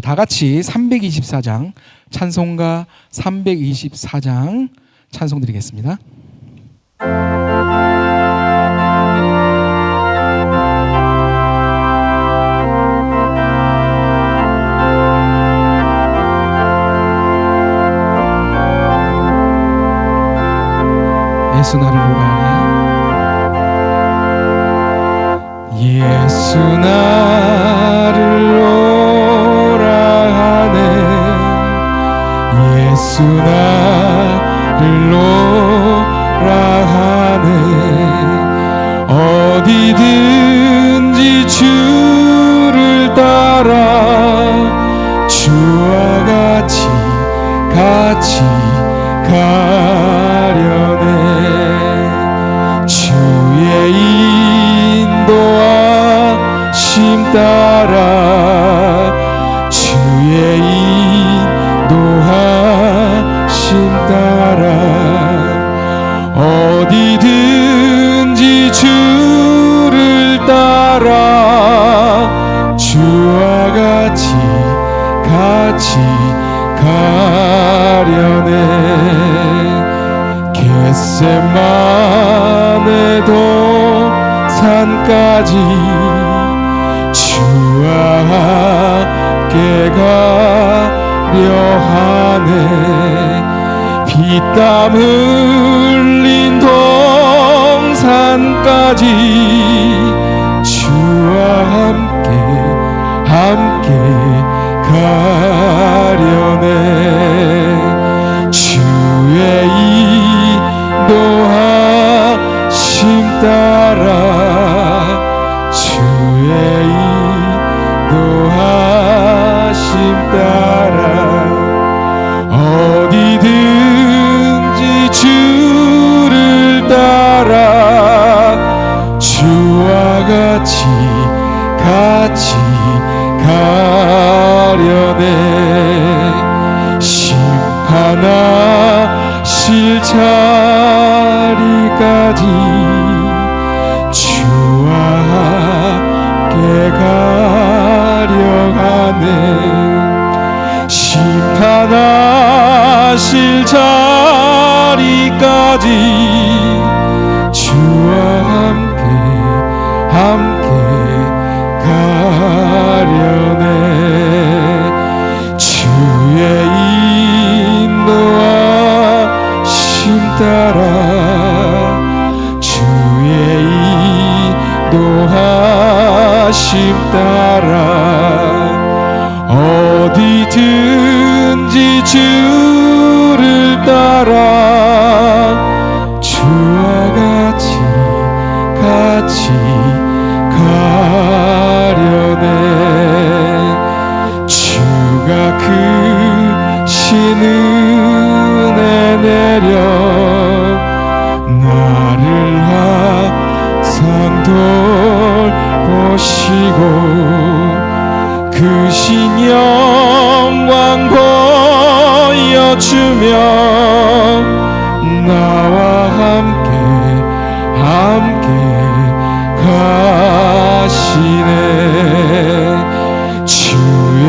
다 같이 324장 찬송가 324장 찬송 드리겠습니다. 예수 나를 보라 하네. 예수 나를 오라 하네. 예수 나를 오라 하네. 어디든지 주를 따라 주와 같이 가려네. 주의 인도하심 따라 주의 인도하심 따라 어디든지 주를 따라 주와 같이 가려네. 겟세마네 산까지 주와 함께 가려 하네. 피땀 흘린 동산까지 주와 함께 가려네. 주의 인도하심 따라 주의 인도하심 따라 어디든지 주를 따라 주와 같이 가려네. 심판하실 자리까지 주와 함께 가려 하네. 심판하실 자리까지 주와 함께 가려네. 주의 인도하심 따라 주의 인도하심 따라 어디든지 주를 따라 주와 같이 가려네. 주가 크신 은혜 내려 나를 항상 돌보시고 크신 영광 보여주며 나와 함께 가시네. 주의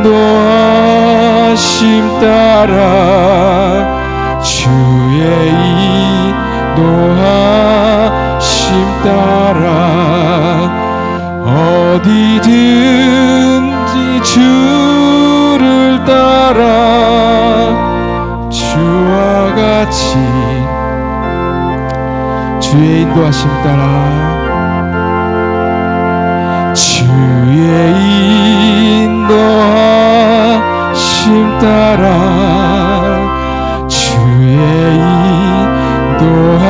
인도하심 따라 주의 인도하심 따라 어디든지 주를 따라 주와 같이 주의 인도하심 따라 주의 인도하심 따라 주의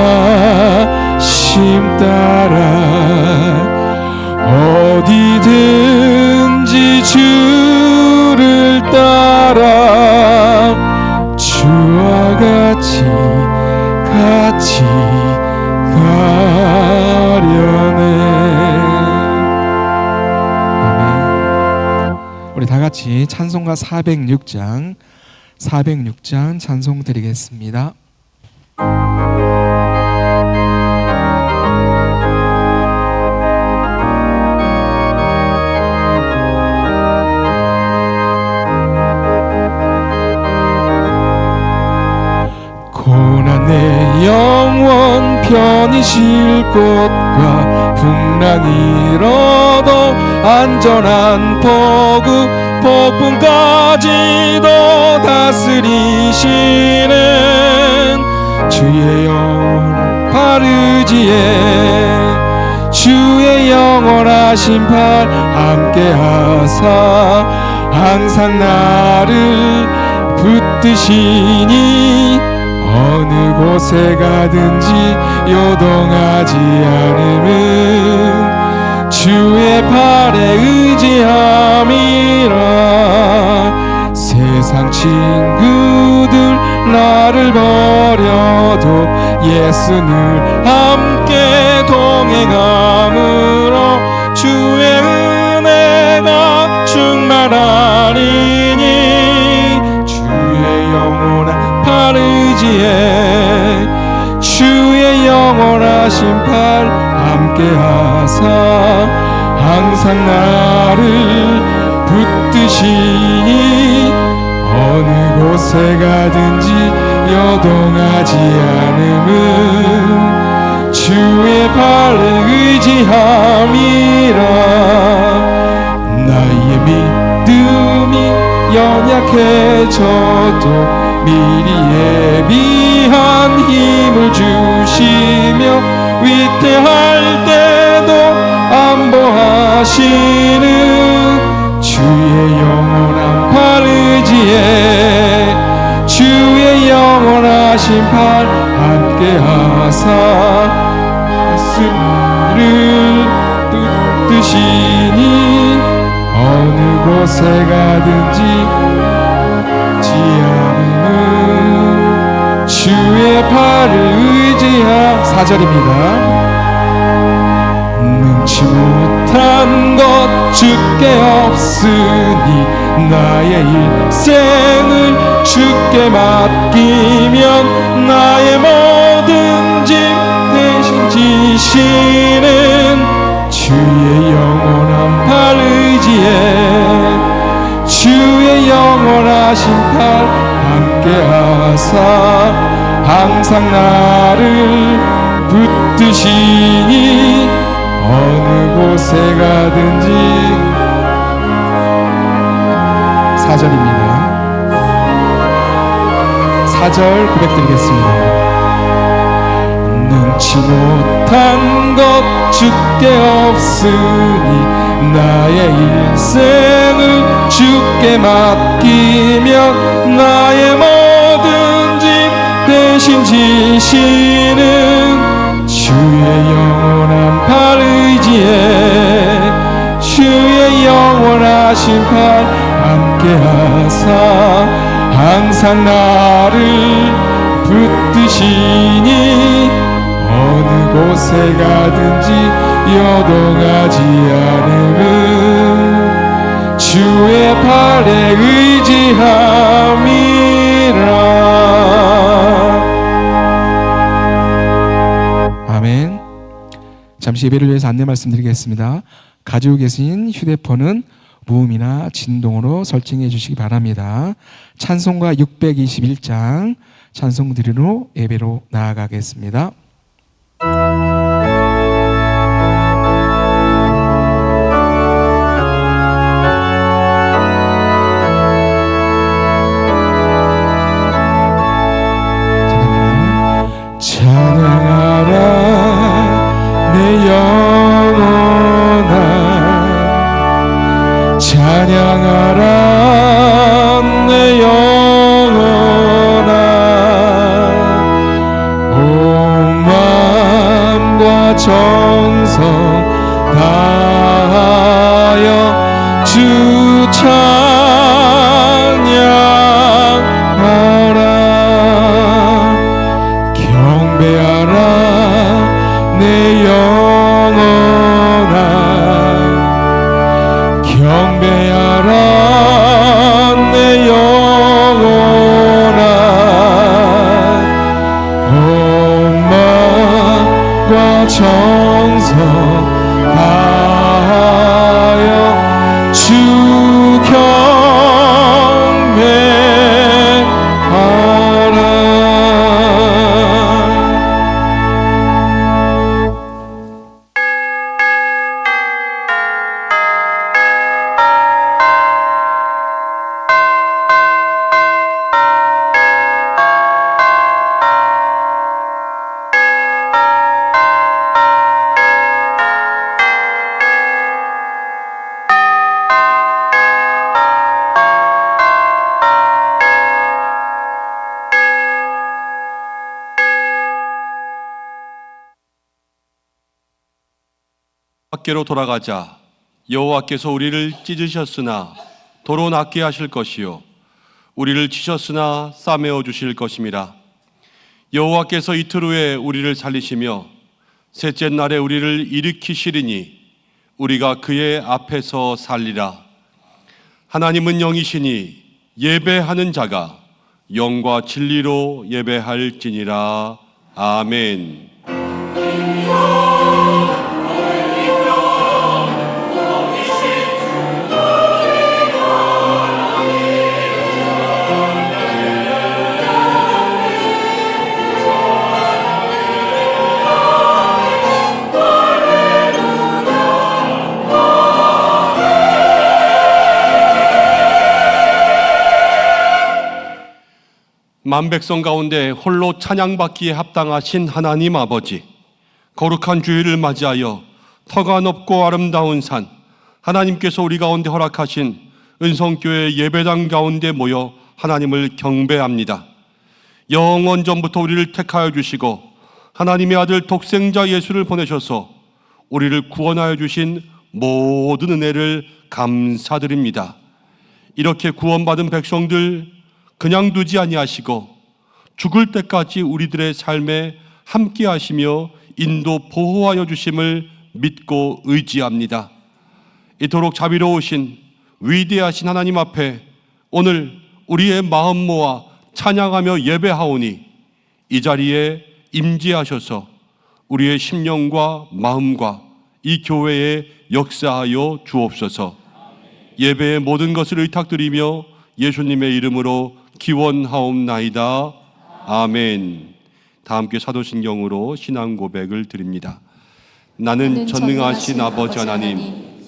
인도하심 따라 어디든지 주를 따라 주와 같이 가려네. 아멘. 우리 다 같이 찬송가 406장 찬송 드리겠습니다. 쉴 곳과 풍랑이 일어도 안전한 포구 폭풍까지도 다스리시는 주의 영원한 팔 의지에 주의 영원하신 팔 함께하사 항상 나를 붙드시니 어느 곳에 가든지 요동하지 않음은 주의 팔에 의지함이라. 세상 친구들 나를 버려도 예수는 함께 동행함으로 주의 은혜가 충만하리니 주의 영원한 팔 의지에 주의 영원하신 팔 함께하사 항상 나를 붙드시니 어느 곳에 가든지 요동하지 않음은 주의 팔에 의지함이라. 나의 믿음이 연약해져도 미리 예비한 힘을 주시며 위태할 때도 안보하시는 주의 영원한 팔 의지에 주의 영원하신 팔 함께하사 가슴을 붙드시니 어느 곳에 가든지 지않음은 주의 팔을 의지하. 4절입니다. 능치 못한 것 주께 없으니 나의 일생을 주께 맡기면 나의 모든 짐 대신 지시는 주의 영원한 팔 의지에 주의 영원하신 팔 함께하사 항상 나를 붙드시니 어느 곳에 가든지. 4절입니다. 4절 고백드리겠습니다. 능치 못한 것 주께 없으니 나의 일생을 주께 맡기며 나의 모든 짐 대신 지시는 주의 영원한 팔 의지에 주의 영원하신 팔 함께하사 항상 나를 붙드시니 어느 곳에 가든지 요동하지 않음은 주의 팔에 의지함이라. 아멘. 잠시 예배를 위해서 안내 말씀드리겠습니다. 가지고 계신 휴대폰은 무음이나 진동으로 설정해 주시기 바랍니다. 찬송가 621장 찬송 드리러 예배로 나아가겠습니다. 찬양하라 내 영혼아 찬양하라 내 영혼아 온 마음과 정성 다하여 주 찬양하라 경배하라 내 영혼아 경배하라 내 영혼아 온 마음과 정성 다하여 주 경배하라. 주께로 돌아가자. 여호와께서 우리를 찢으셨으나 도로 낫게 하실 것이요 우리를 치셨으나 싸매어 주실 것임이라. 여호와께서 이틀 후에 우리를 살리시며 셋째 날에 우리를 일으키시리니 우리가 그의 앞에서 살리라. 하나님은 영이시니 예배하는 자가 영과 진리로 예배할지니라. 아멘. 만백성 가운데 홀로 찬양받기에 합당하신 하나님 아버지, 거룩한 주일을 맞이하여 터가 높고 아름다운 산, 하나님께서 우리 가운데 허락하신 은성교회 예배당 가운데 모여 하나님을 경배합니다. 영원 전부터 우리를 택하여 주시고 하나님의 아들 독생자 예수를 보내셔서 우리를 구원하여 주신 모든 은혜를 감사드립니다. 이렇게 구원받은 백성들 그냥 두지 아니하시고 죽을 때까지 우리들의 삶에 함께 하시며 인도 보호하여 주심을 믿고 의지합니다. 이토록 자비로우신 위대하신 하나님 앞에 오늘 우리의 마음 모아 찬양하며 예배하오니 이 자리에 임재하셔서 우리의 심령과 마음과 이 교회에 역사하여 주옵소서. 예배의 모든 것을 의탁드리며 예수님의 이름으로 기원하옵나이다. 아멘. 다 함께 사도신경으로 신앙 고백을 드립니다. 나는 전능하신 아버지 하나님,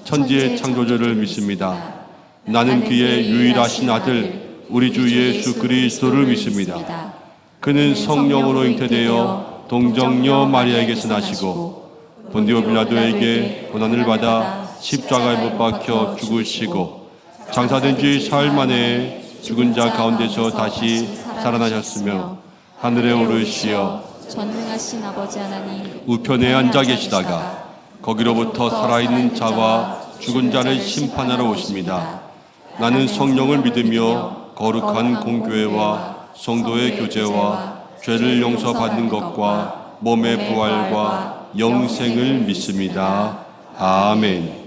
천지의 창조주를 믿습니다. 나는 그의 유일하신 아들 우리 주 예수 그리스도를 믿습니다. 그는 성령으로 잉태되어 동정녀 마리아에게서 나시고 본디오 빌라도에게 고난을 받아 십자가에 못 박혀 죽으시고 장사된 지 사흘 만에 죽은 자 가운데서 다시 살아나셨으며 하늘에 오르시어 전능하신 아버지 하나님 우편에 앉아 계시다가 거기로부터 살아있는 자와 죽은 자를 심판하러 오십니다. 나는 성령을 믿으며 거룩한 공교회와 성도의 교제와 죄를 용서받는 것과 몸의 부활과 영생을 믿습니다. 아멘.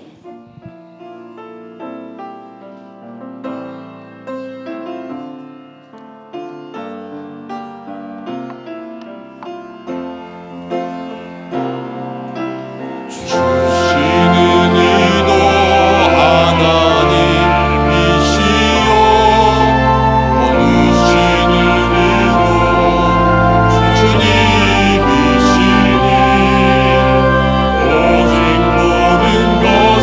주님이시니 오직 모든 것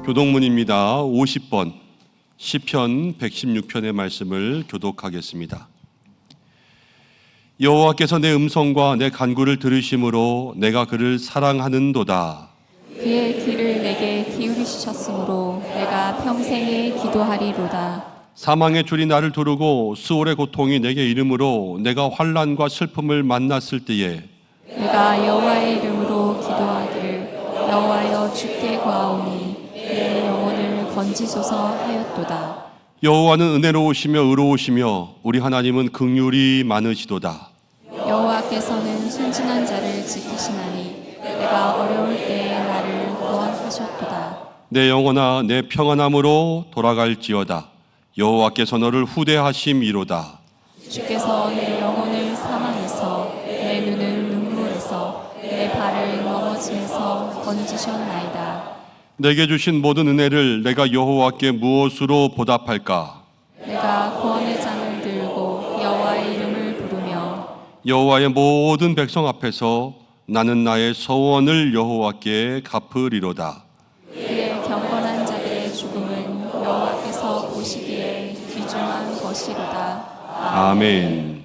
교독문입니다. 50번 시편 116편의 말씀을 교독하겠습니다. 여호와께서 내 음성과 내 간구를 들으심으로 내가 그를 사랑하는도다. 그의 귀를 내게 기울이셨으므로 내가 평생에 기도하리로다. 사망의 줄이 나를 두르고 수월의 고통이 내게 이름으로 내가 환난과 슬픔을 만났을 때에 내가 여호와의 이름으로 기도하기를 여호와여 주께 구하오니 내 영혼을 건지소서 하였도다. 여호와는 은혜로우시며 의로우시며 우리 하나님은 긍휼이 많으시도다. 여호와께서는 순진한 자를 지키시나니 내가 어려울 때에 나를 구원하셨도다. 내 영혼아 내 평안함으로 돌아갈지어다. 여호와께서 너를 후대하심이로다. 주께서 내 영혼을 사망에서 내 눈을 눈물에서 내 발을 넘어짐에서 건지셨나이다. 내게 주신 모든 은혜를 내가 여호와께 무엇으로 보답할까? 내가 구원의 잔을 들고 여호와의 이름을 부르며 여호와의 모든 백성 앞에서 나는 나의 서원을 여호와께 갚으리로다. 그의 경건한 자들의 죽음은 여호와께서 보시기에 귀중한 것이로다. 아멘.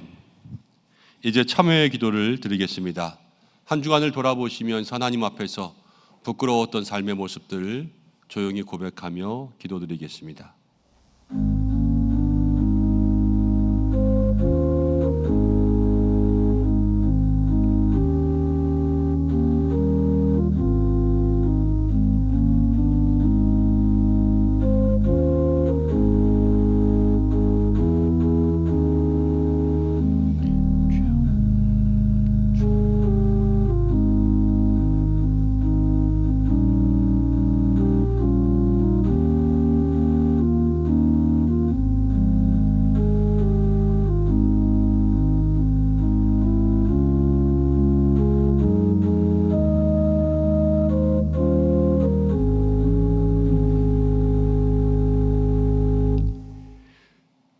이제 참회의 기도를 드리겠습니다. 한 주간을 돌아보시면서 하나님 앞에서 부끄러웠던 삶의 모습들 조용히 고백하며 기도드리겠습니다.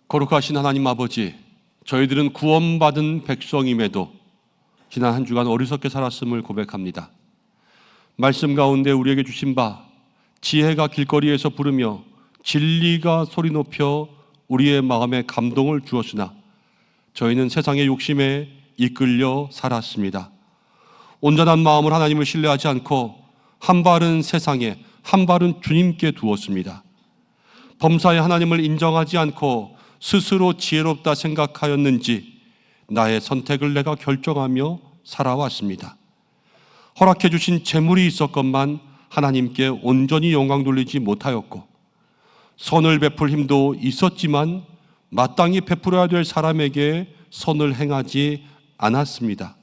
거룩하신 하나님 아버지, 저희들은 구원받은 백성임에도 지난 한 주간 어리석게 살았음을 고백합니다. 말씀 가운데 우리에게 주신 바 지혜가 길거리에서 부르며 진리가 소리 높여 우리의 마음에 감동을 주었으나 저희는 세상의 욕심에 이끌려 살았습니다. 온전한 마음으로 하나님을 신뢰하지 않고 한 발은 세상에 한 발은 주님께 두었습니다. 범사의 하나님을 인정하지 않고 스스로 지혜롭다 생각하였는지 나의 선택을 내가 결정하며 살아왔습니다. 허락해 주신 재물이 있었건만 하나님께 온전히 영광 돌리지 못하였고 선을 베풀 힘도 있었지만 마땅히 베풀어야 될 사람에게 선을 행하지 않았습니다.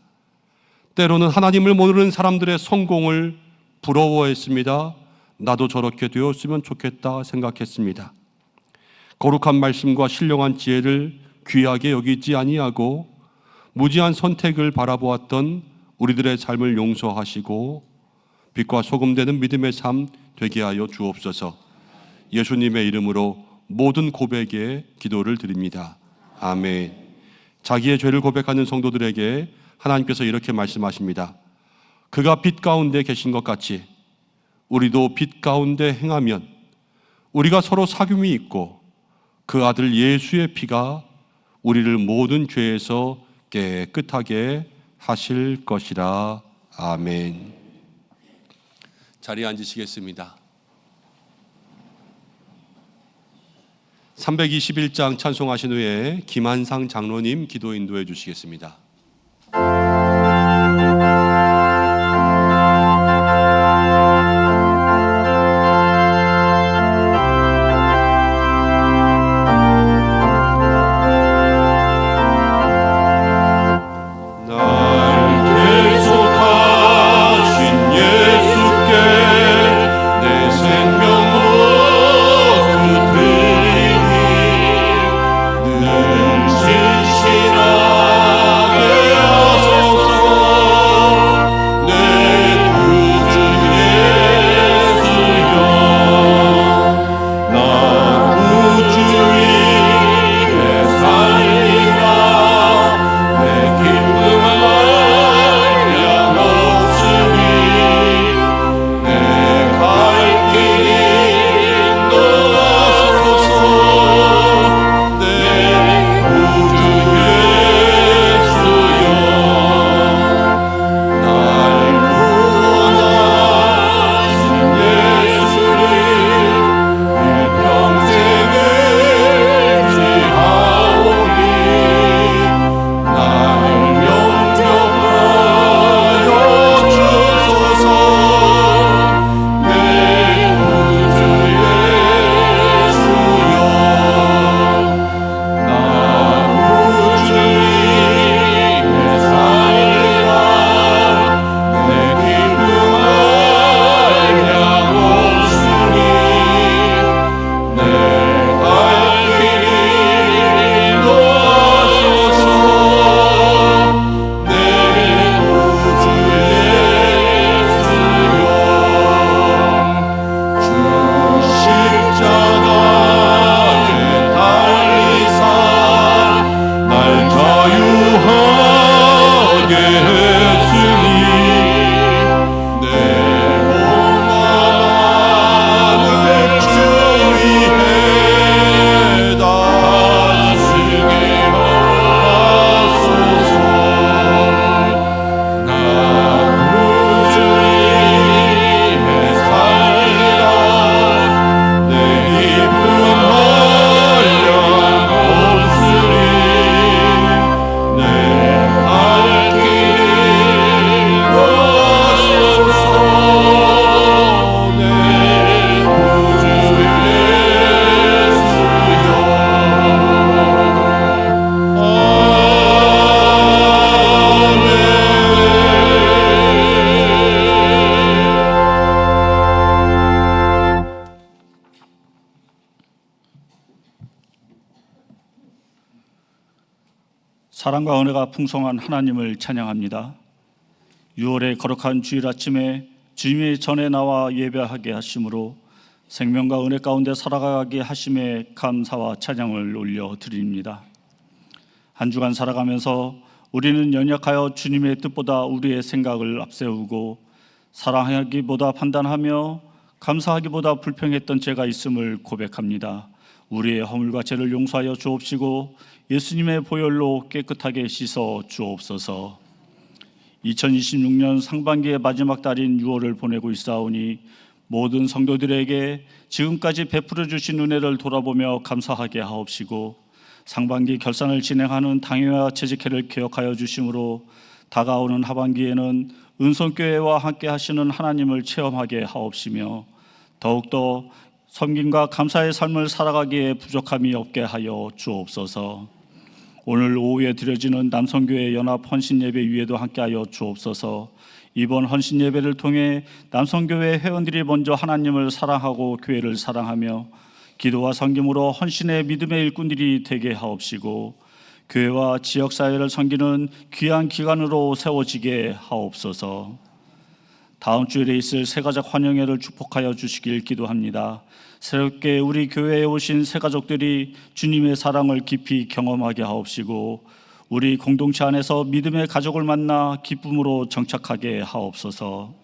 때로는 하나님을 모르는 사람들의 성공을 부러워했습니다. 나도 저렇게 되었으면 좋겠다 생각했습니다. 거룩한 말씀과 신령한 지혜를 귀하게 여기지 아니하고 무지한 선택을 바라보았던 우리들의 삶을 용서하시고 빛과 소금 되는 믿음의 삶 되게 하여 주옵소서. 예수님의 이름으로 모든 고백에 기도를 드립니다. 아멘. 자기의 죄를 고백하는 성도들에게 하나님께서 이렇게 말씀하십니다. 그가 빛 가운데 계신 것 같이 우리도 빛 가운데 행하면 우리가 서로 사귐이 있고 그 아들 예수의 피가 우리를 모든 죄에서 깨끗하게 하실 것이라. 아멘. 자리에 앉으시겠습니다. 321장 찬송하신 후에 김한상 장로님 기도 인도해 주시겠습니다. 신실하게 사랑과 은혜가 풍성한 하나님을 찬양합니다. 6월의 거룩한 주일 아침에 주님의 전에 나와 예배하게 하심으로 생명과 은혜 가운데 살아가게 하심에 감사와 찬양을 올려드립니다. 한 주간 살아가면서 우리는 연약하여 주님의 뜻보다 우리의 생각을 앞세우고 사랑하기보다 판단하며 감사하기보다 불평했던 죄가 있음을 고백합니다. 우리의 허물과 죄를 용서하여 주옵시고 예수님의 보혈로 깨끗하게 씻어 주옵소서. 2026년 상반기의 마지막 달인 6월을 보내고 있사오니 모든 성도들에게 지금까지 베풀어 주신 은혜를 돌아보며 감사하게 하옵시고 상반기 결산을 진행하는 당회와 채직회를 기억하여 주심으로 다가오는 하반기에는 은성교회와 함께 하시는 하나님을 체험하게 하옵시며 더욱더 섬김과 감사의 삶을 살아가기에 부족함이 없게 하여 주옵소서. 오늘 오후에 드려지는 남성교회 연합 헌신예배 위에도 함께하여 주옵소서. 이번 헌신예배를 통해 남성교회 회원들이 먼저 하나님을 사랑하고 교회를 사랑하며 기도와 섬김으로 헌신의 믿음의 일꾼들이 되게 하옵시고 교회와 지역사회를 섬기는 귀한 기관으로 세워지게 하옵소서. 다음 주일에 있을 새가족 환영회를 축복하여 주시길 기도합니다. 새롭게 우리 교회에 오신 새가족들이 주님의 사랑을 깊이 경험하게 하옵시고 우리 공동체 안에서 믿음의 가족을 만나 기쁨으로 정착하게 하옵소서.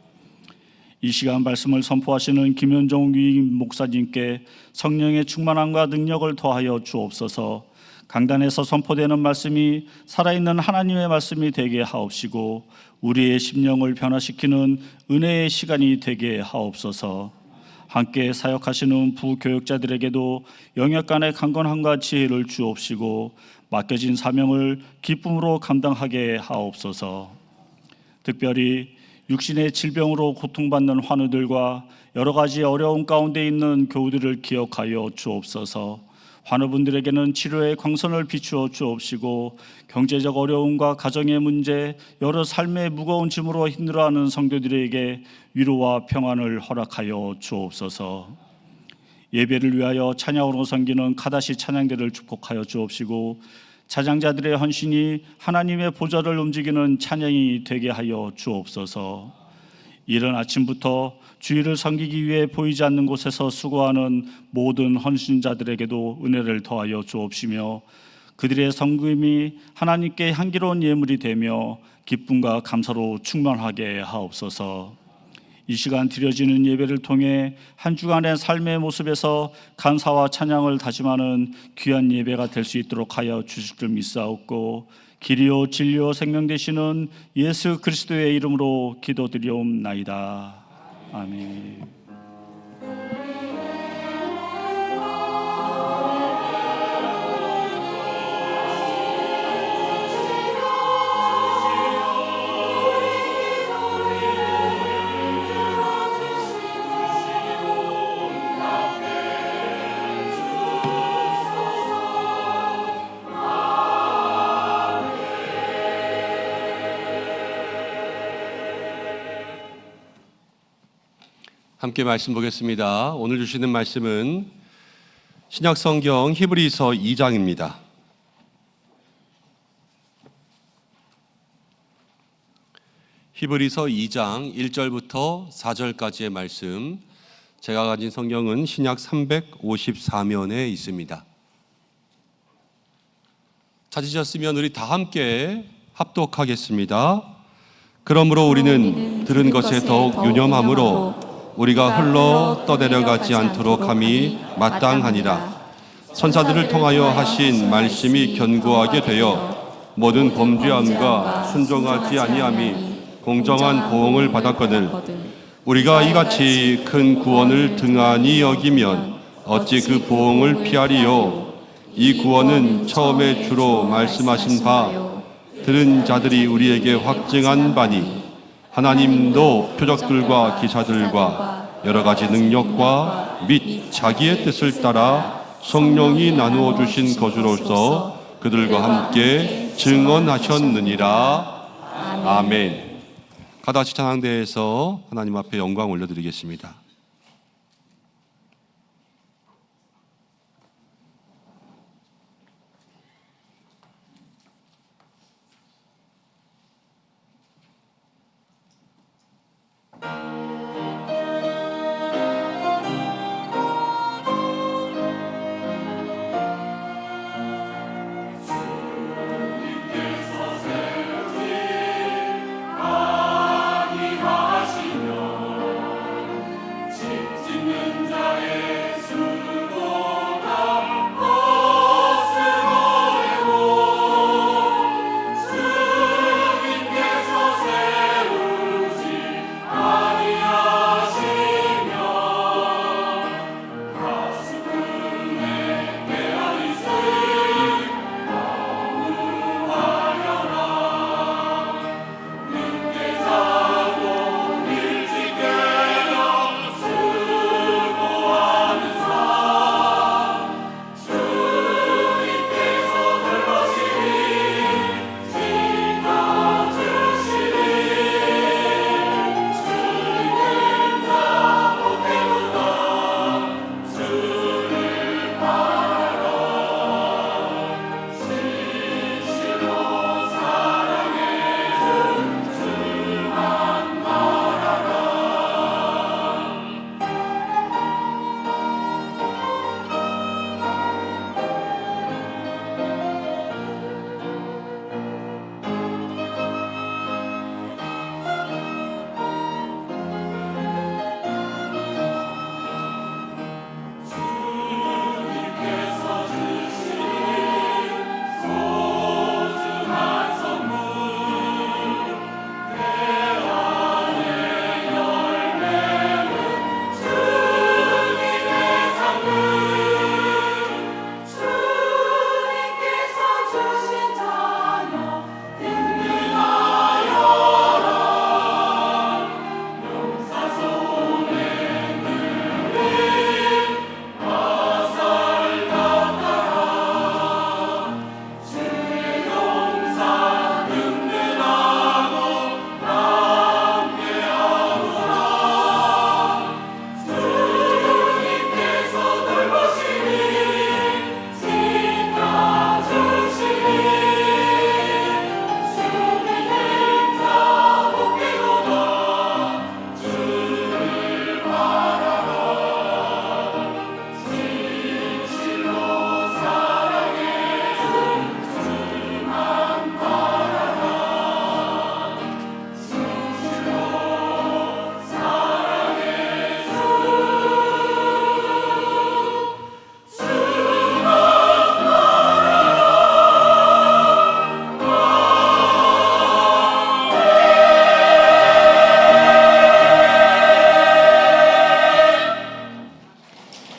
이 시간 말씀을 선포하시는 김현종 위임 목사님께 성령의 충만함과 능력을 더하여 주옵소서. 강단에서 선포되는 말씀이 살아있는 하나님의 말씀이 되게 하옵시고 우리의 심령을 변화시키는 은혜의 시간이 되게 하옵소서. 함께 사역하시는 부교역자들에게도 영역간의 강건함과 지혜를 주옵시고 맡겨진 사명을 기쁨으로 감당하게 하옵소서. 특별히 육신의 질병으로 고통받는 환우들과 여러 가지 어려움 가운데 있는 교우들을 기억하여 주옵소서. 환우분들에게는 치료의 광선을 비추어 주옵시고 경제적 어려움과 가정의 문제, 여러 삶의 무거운 짐으로 힘들어하는 성도들에게 위로와 평안을 허락하여 주옵소서. 예배를 위하여 찬양으로 섬기는 카다시 찬양대를 축복하여 주옵시고 찬양자들의 헌신이 하나님의 보좌를 움직이는 찬양이 되게 하여 주옵소서. 이른 아침부터 주일을 섬기기 위해 보이지 않는 곳에서 수고하는 모든 헌신자들에게도 은혜를 더하여 주옵시며 그들의 섬김이 하나님께 향기로운 예물이 되며 기쁨과 감사로 충만하게 하옵소서. 이 시간 드려지는 예배를 통해 한 주간의 삶의 모습에서 감사와 찬양을 다짐하는 귀한 예배가 될 수 있도록 하여 주실 줄 믿사옵고 길이요 진리요 생명 되시는 예수 그리스도의 이름으로 기도드리옵나이다. 아멘. 함께 말씀 보겠습니다. 오늘 주시는 말씀은 신약성경 히브리서 2장입니다. 히브리서 2장 1절부터 4절까지의 말씀, 제가 가진 성경은 신약 354면에 있습니다. 찾으셨으면 우리 다 함께 합독하겠습니다. 그러므로 우리는 들은 것에 더욱 유념함으로 우리가 흘러 떠내려가지 않도록 함이 마땅하니라. 선사들을 통하여 하신 말씀이 견고하게 되어 모든 범죄함과 순종하지 아니함이 공정한 보응을 받았거늘 우리가 이같이 큰 구원을 등한히 여기면 어찌 그 보응을 피하리요. 이 구원은 처음에 주로 말씀하신 바 들은 자들이 우리에게 확증한 바니 하나님도 표적들과 기사들과 여러 가지 능력과 및 자기의 뜻을 따라 성령이 나누어 주신 것으로서 그들과 함께 증언하셨느니라. 아멘. 가다시 찬양대에서 하나님 앞에 영광 올려드리겠습니다.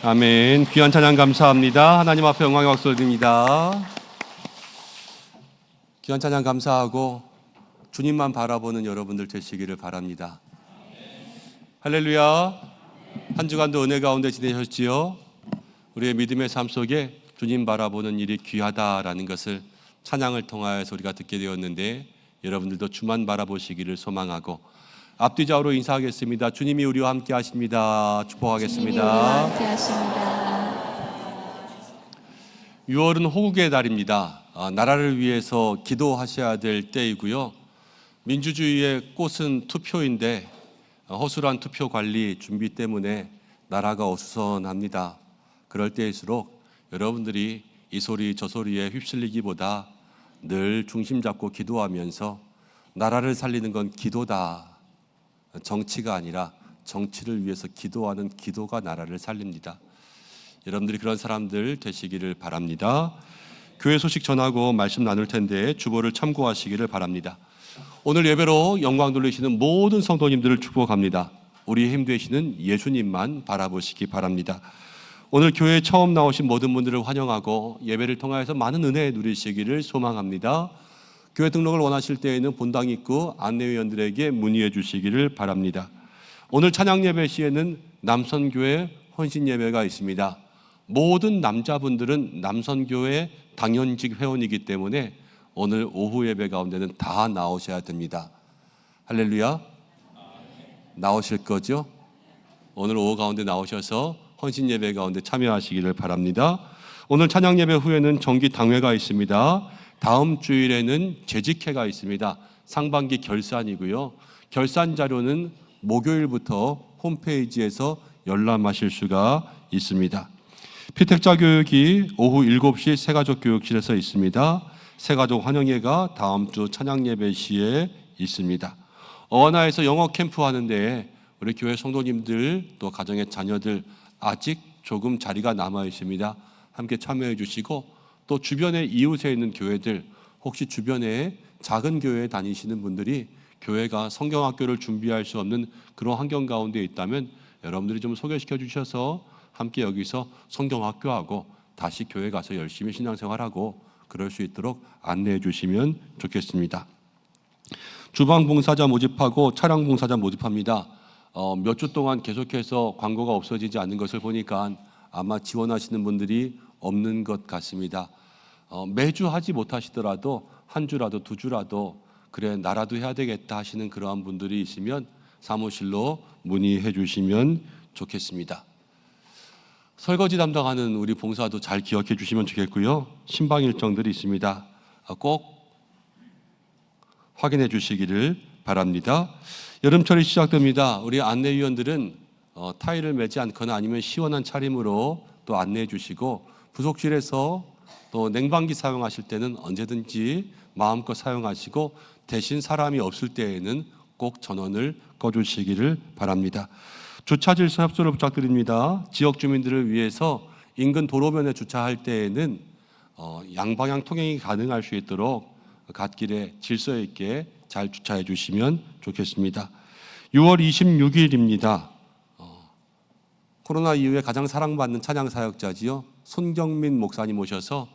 아멘. 귀한 찬양 감사합니다. 하나님 앞에 영광의 박수 드립니다. 귀한 찬양 감사하고 주님만 바라보는 여러분들 되시기를 바랍니다. 할렐루야. 한 주간도 은혜 가운데 지내셨지요? 우리의 믿음의 삶 속에 주님 바라보는 일이 귀하다라는 것을 찬양을 통하여서 우리가 듣게 되었는데, 여러분들도 주만 바라보시기를 소망하고 앞뒤좌우로 인사하겠습니다. 주님이 우리와 함께 하십니다. 축복하겠습니다. 주님이 우리와 함께 하십니다. 6월은 호국의 달입니다. 나라를 위해서 기도하셔야 될 때이고요. 민주주의의 꽃은 투표인데 허술한 투표 관리 준비 때문에 나라가 어수선합니다. 그럴 때일수록 여러분들이 이 소리 저 소리에 휩쓸리기보다 늘 중심 잡고 기도하면서 나라를 살리는 건 기도다. 정치가 아니라 정치를 위해서 기도하는 기도가 나라를 살립니다. 여러분들이 그런 사람들 되시기를 바랍니다. 교회 소식 전하고 말씀 나눌 텐데 주보를 참고하시기를 바랍니다. 오늘 예배로 영광 돌리시는 모든 성도님들을 축복합니다. 우리의 힘 되시는 예수님만 바라보시기 바랍니다. 오늘 교회에 처음 나오신 모든 분들을 환영하고 예배를 통하여서 많은 은혜 누리시기를 소망합니다. 교회 등록을 원하실 때에는 본당 입구 안내위원들에게 문의해 주시기를 바랍니다. 오늘 찬양 예배 시에는 남선교회 헌신 예배가 있습니다. 모든 남자분들은 남선교회 당연직 회원이기 때문에 오늘 오후 예배 가운데는 다 나오셔야 됩니다. 할렐루야. 나오실 거죠? 오늘 오후 가운데 나오셔서 헌신 예배 가운데 참여하시기를 바랍니다. 오늘 찬양 예배 후에는 정기 당회가 있습니다. 다음 주일에는 재직회가 있습니다. 상반기 결산이고요. 결산 자료는 목요일부터 홈페이지에서 열람하실 수가 있습니다. 피택자 교육이 오후 7시 새가족 교육실에서 있습니다. 새가족 환영회가 다음 주 찬양 예배 시에 있습니다. 어원화에서 영어 캠프 하는데 우리 교회 성도님들 또 가정의 자녀들 아직 조금 자리가 남아 있습니다. 함께 참여해 주시고, 또 주변에 이웃에 있는 교회들, 혹시 주변에 작은 교회에 다니시는 분들이 교회가 성경학교를 준비할 수 없는 그런 환경 가운데 있다면 여러분들이 좀 소개시켜 주셔서 함께 여기서 성경학교하고 다시 교회 가서 열심히 신앙생활하고 그럴 수 있도록 안내해 주시면 좋겠습니다. 주방 봉사자 모집하고 차량 봉사자 모집합니다. 몇 주 동안 계속해서 광고가 없어지지 않는 것을 보니까 아마 지원하시는 분들이 없는 것 같습니다. 매주 하지 못하시더라도 한 주라도 두 주라도 그래 나라도 해야 되겠다 하시는 그러한 분들이 있으면 사무실로 문의해 주시면 좋겠습니다. 설거지 담당하는 우리 봉사도 잘 기억해 주시면 좋겠고요. 신방 일정들이 있습니다. 꼭 확인해 주시기를 바랍니다. 여름철이 시작됩니다. 우리 안내위원들은 타일을 매지 않거나 아니면 시원한 차림으로 또 안내해 주시고, 부속실에서 또 냉방기 사용하실 때는 언제든지 마음껏 사용하시고, 대신 사람이 없을 때에는 꼭 전원을 꺼주시기를 바랍니다. 주차 질서 협조를 부탁드립니다. 지역 주민들을 위해서 인근 도로변에 주차할 때에는 양방향 통행이 가능할 수 있도록 갓길에 질서 있게 잘 주차해 주시면 좋겠습니다. 6월 26일입니다. 코로나 이후에 가장 사랑받는 찬양 사역자지요. 손경민 목사님 오셔서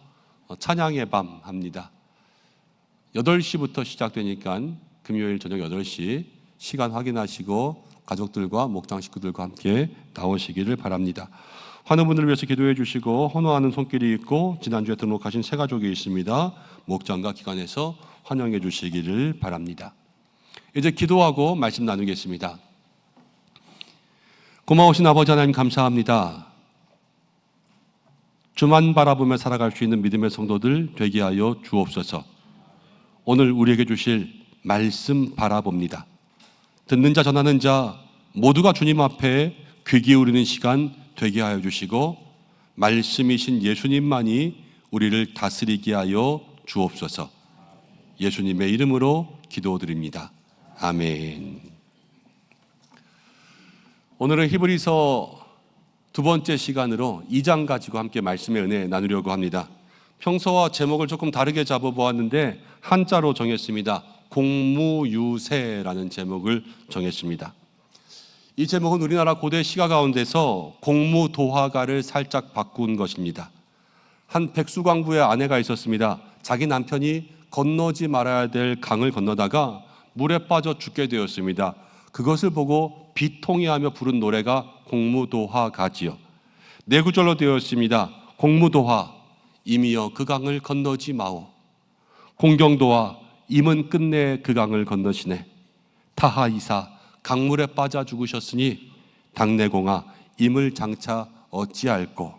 찬양의 밤 합니다. 8시부터 시작되니까 금요일 저녁 8시 시간 확인하시고 가족들과 목장 식구들과 함께 나오시기를 바랍니다. 환우분들을 위해서 기도해 주시고, 헌화하는 손길이 있고 지난주에 등록하신 새 가족이 있습니다. 목장과 기관에서 환영해 주시기를 바랍니다. 이제 기도하고 말씀 나누겠습니다. 고마우신 아버지 하나님 감사합니다. 주만 바라보며 살아갈 수 있는 믿음의 성도들 되게 하여 주옵소서. 오늘 우리에게 주실 말씀 바라봅니다. 듣는 자 전하는 자 모두가 주님 앞에 귀 기울이는 시간 되게 하여 주시고, 말씀이신 예수님만이 우리를 다스리게 하여 주옵소서. 예수님의 이름으로 기도드립니다. 아멘. 오늘은 히브리서 두 번째 시간으로 2장 가지고 함께 말씀의 은혜 나누려고 합니다. 평소와 제목을 조금 다르게 잡아보았는데 한자로 정했습니다. 공무유세라는 제목을 정했습니다. 이 제목은 우리나라 고대 시가 가운데서 공무도화가를 살짝 바꾼 것입니다. 한 백수광부의 아내가 있었습니다. 자기 남편이 건너지 말아야 될 강을 건너다가 물에 빠져 죽게 되었습니다. 그것을 보고 비통해하며 부른 노래가 공무도화가지요. 네 구절로 되어 있습니다. 공무도화, 임이여 그 강을 건너지 마오. 공경도화, 임은 끝내 그 강을 건너시네. 타하이사, 강물에 빠져 죽으셨으니 당내공아, 임을 장차 어찌할꼬.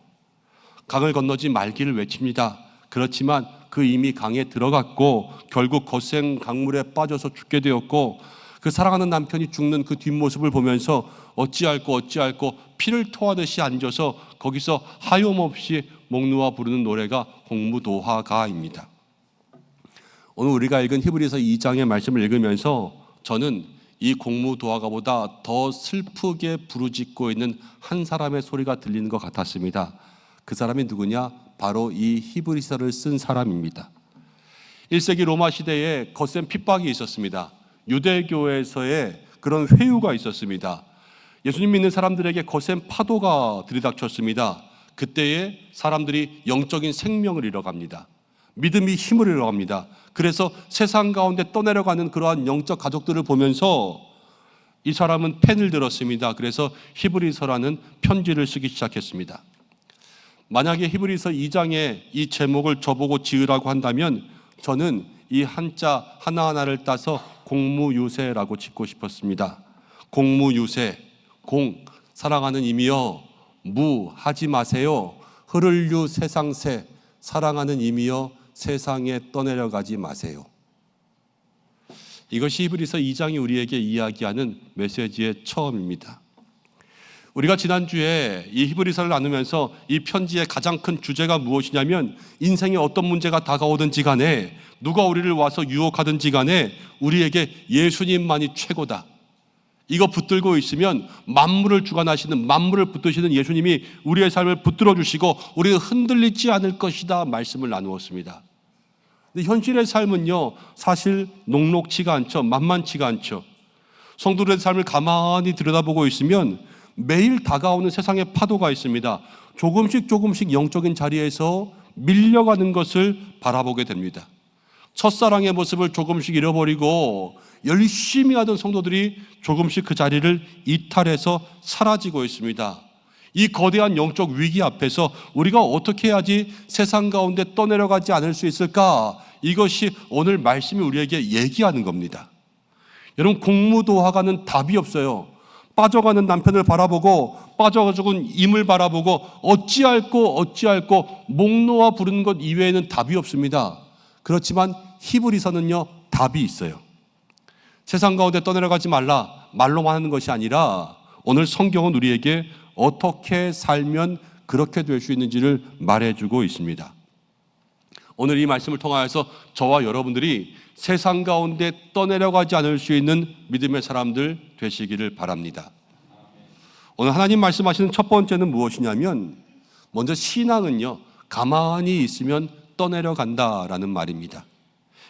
강을 건너지 말기를 외칩니다. 그렇지만 그 임이 강에 들어갔고 결국 거센 강물에 빠져서 죽게 되었고, 그 사랑하는 남편이 죽는 그 뒷모습을 보면서 어찌할꼬 피를 토하듯이 앉아서 거기서 하염없이 목 놓아 부르는 노래가 공무도화가입니다. 오늘 우리가 읽은 히브리서 2장의 말씀을 읽으면서 저는 이 공무도화가보다 더 슬프게 부르짖고 있는 한 사람의 소리가 들리는 것 같았습니다. 그 사람이 누구냐? 바로 이 히브리서를 쓴 사람입니다. 1세기 로마 시대에 거센 핍박이 있었습니다. 유대교에서의 그런 회유가 있었습니다. 예수님 믿는 사람들에게 거센 파도가 들이닥쳤습니다. 그때에 사람들이 영적인 생명을 잃어갑니다. 믿음이 힘을 잃어갑니다. 그래서 세상 가운데 떠내려가는 그러한 영적 가족들을 보면서 이 사람은 펜을 들었습니다. 그래서 히브리서라는 편지를 쓰기 시작했습니다. 만약에 히브리서 2장에 이 제목을 저보고 지으라고 한다면 저는 이 한자 하나하나를 따서 공무유세라고 짓고 싶었습니다. 공무유세, 공, 사랑하는 이미여, 무, 하지 마세요. 흐를유 세상새, 사랑하는 이미여, 세상에 떠내려가지 마세요. 이것이 히브리서 2장이 우리에게 이야기하는 메시지의 처음입니다. 우리가 지난주에 이 히브리서를 나누면서 이 편지의 가장 큰 주제가 무엇이냐면, 인생에 어떤 문제가 다가오든지 간에, 누가 우리를 와서 유혹하든지 간에 우리에게 예수님만이 최고다. 이거 붙들고 있으면 만물을 주관하시는, 만물을 붙드시는 예수님이 우리의 삶을 붙들어 주시고 우리는 흔들리지 않을 것이다 말씀을 나누었습니다. 근데 현실의 삶은요, 사실 녹록치가 않죠. 만만치가 않죠. 성도들의 삶을 가만히 들여다보고 있으면 매일 다가오는 세상의 파도가 있습니다. 조금씩 영적인 자리에서 밀려가는 것을 바라보게 됩니다. 첫사랑의 모습을 조금씩 잃어버리고 열심히 하던 성도들이 조금씩 그 자리를 이탈해서 사라지고 있습니다. 이 거대한 영적 위기 앞에서 우리가 어떻게 해야지 세상 가운데 떠내려가지 않을 수 있을까? 이것이 오늘 말씀이 우리에게 얘기하는 겁니다. 여러분, 공무도화가는 답이 없어요. 빠져가는 남편을 바라보고 빠져 죽은 임을 바라보고 어찌할꼬 목 놓아 부르는 것 이외에는 답이 없습니다. 그렇지만 히브리서는요, 답이 있어요. 세상 가운데 떠내려가지 말라 말로만 하는 것이 아니라 오늘 성경은 우리에게 어떻게 살면 그렇게 될 수 있는지를 말해주고 있습니다. 오늘 이 말씀을 통하여서 저와 여러분들이 세상 가운데 떠내려가지 않을 수 있는 믿음의 사람들 되시기를 바랍니다. 오늘 하나님 말씀하시는 첫 번째는 무엇이냐면, 먼저 신앙은요, 가만히 있으면 떠내려간다라는 말입니다.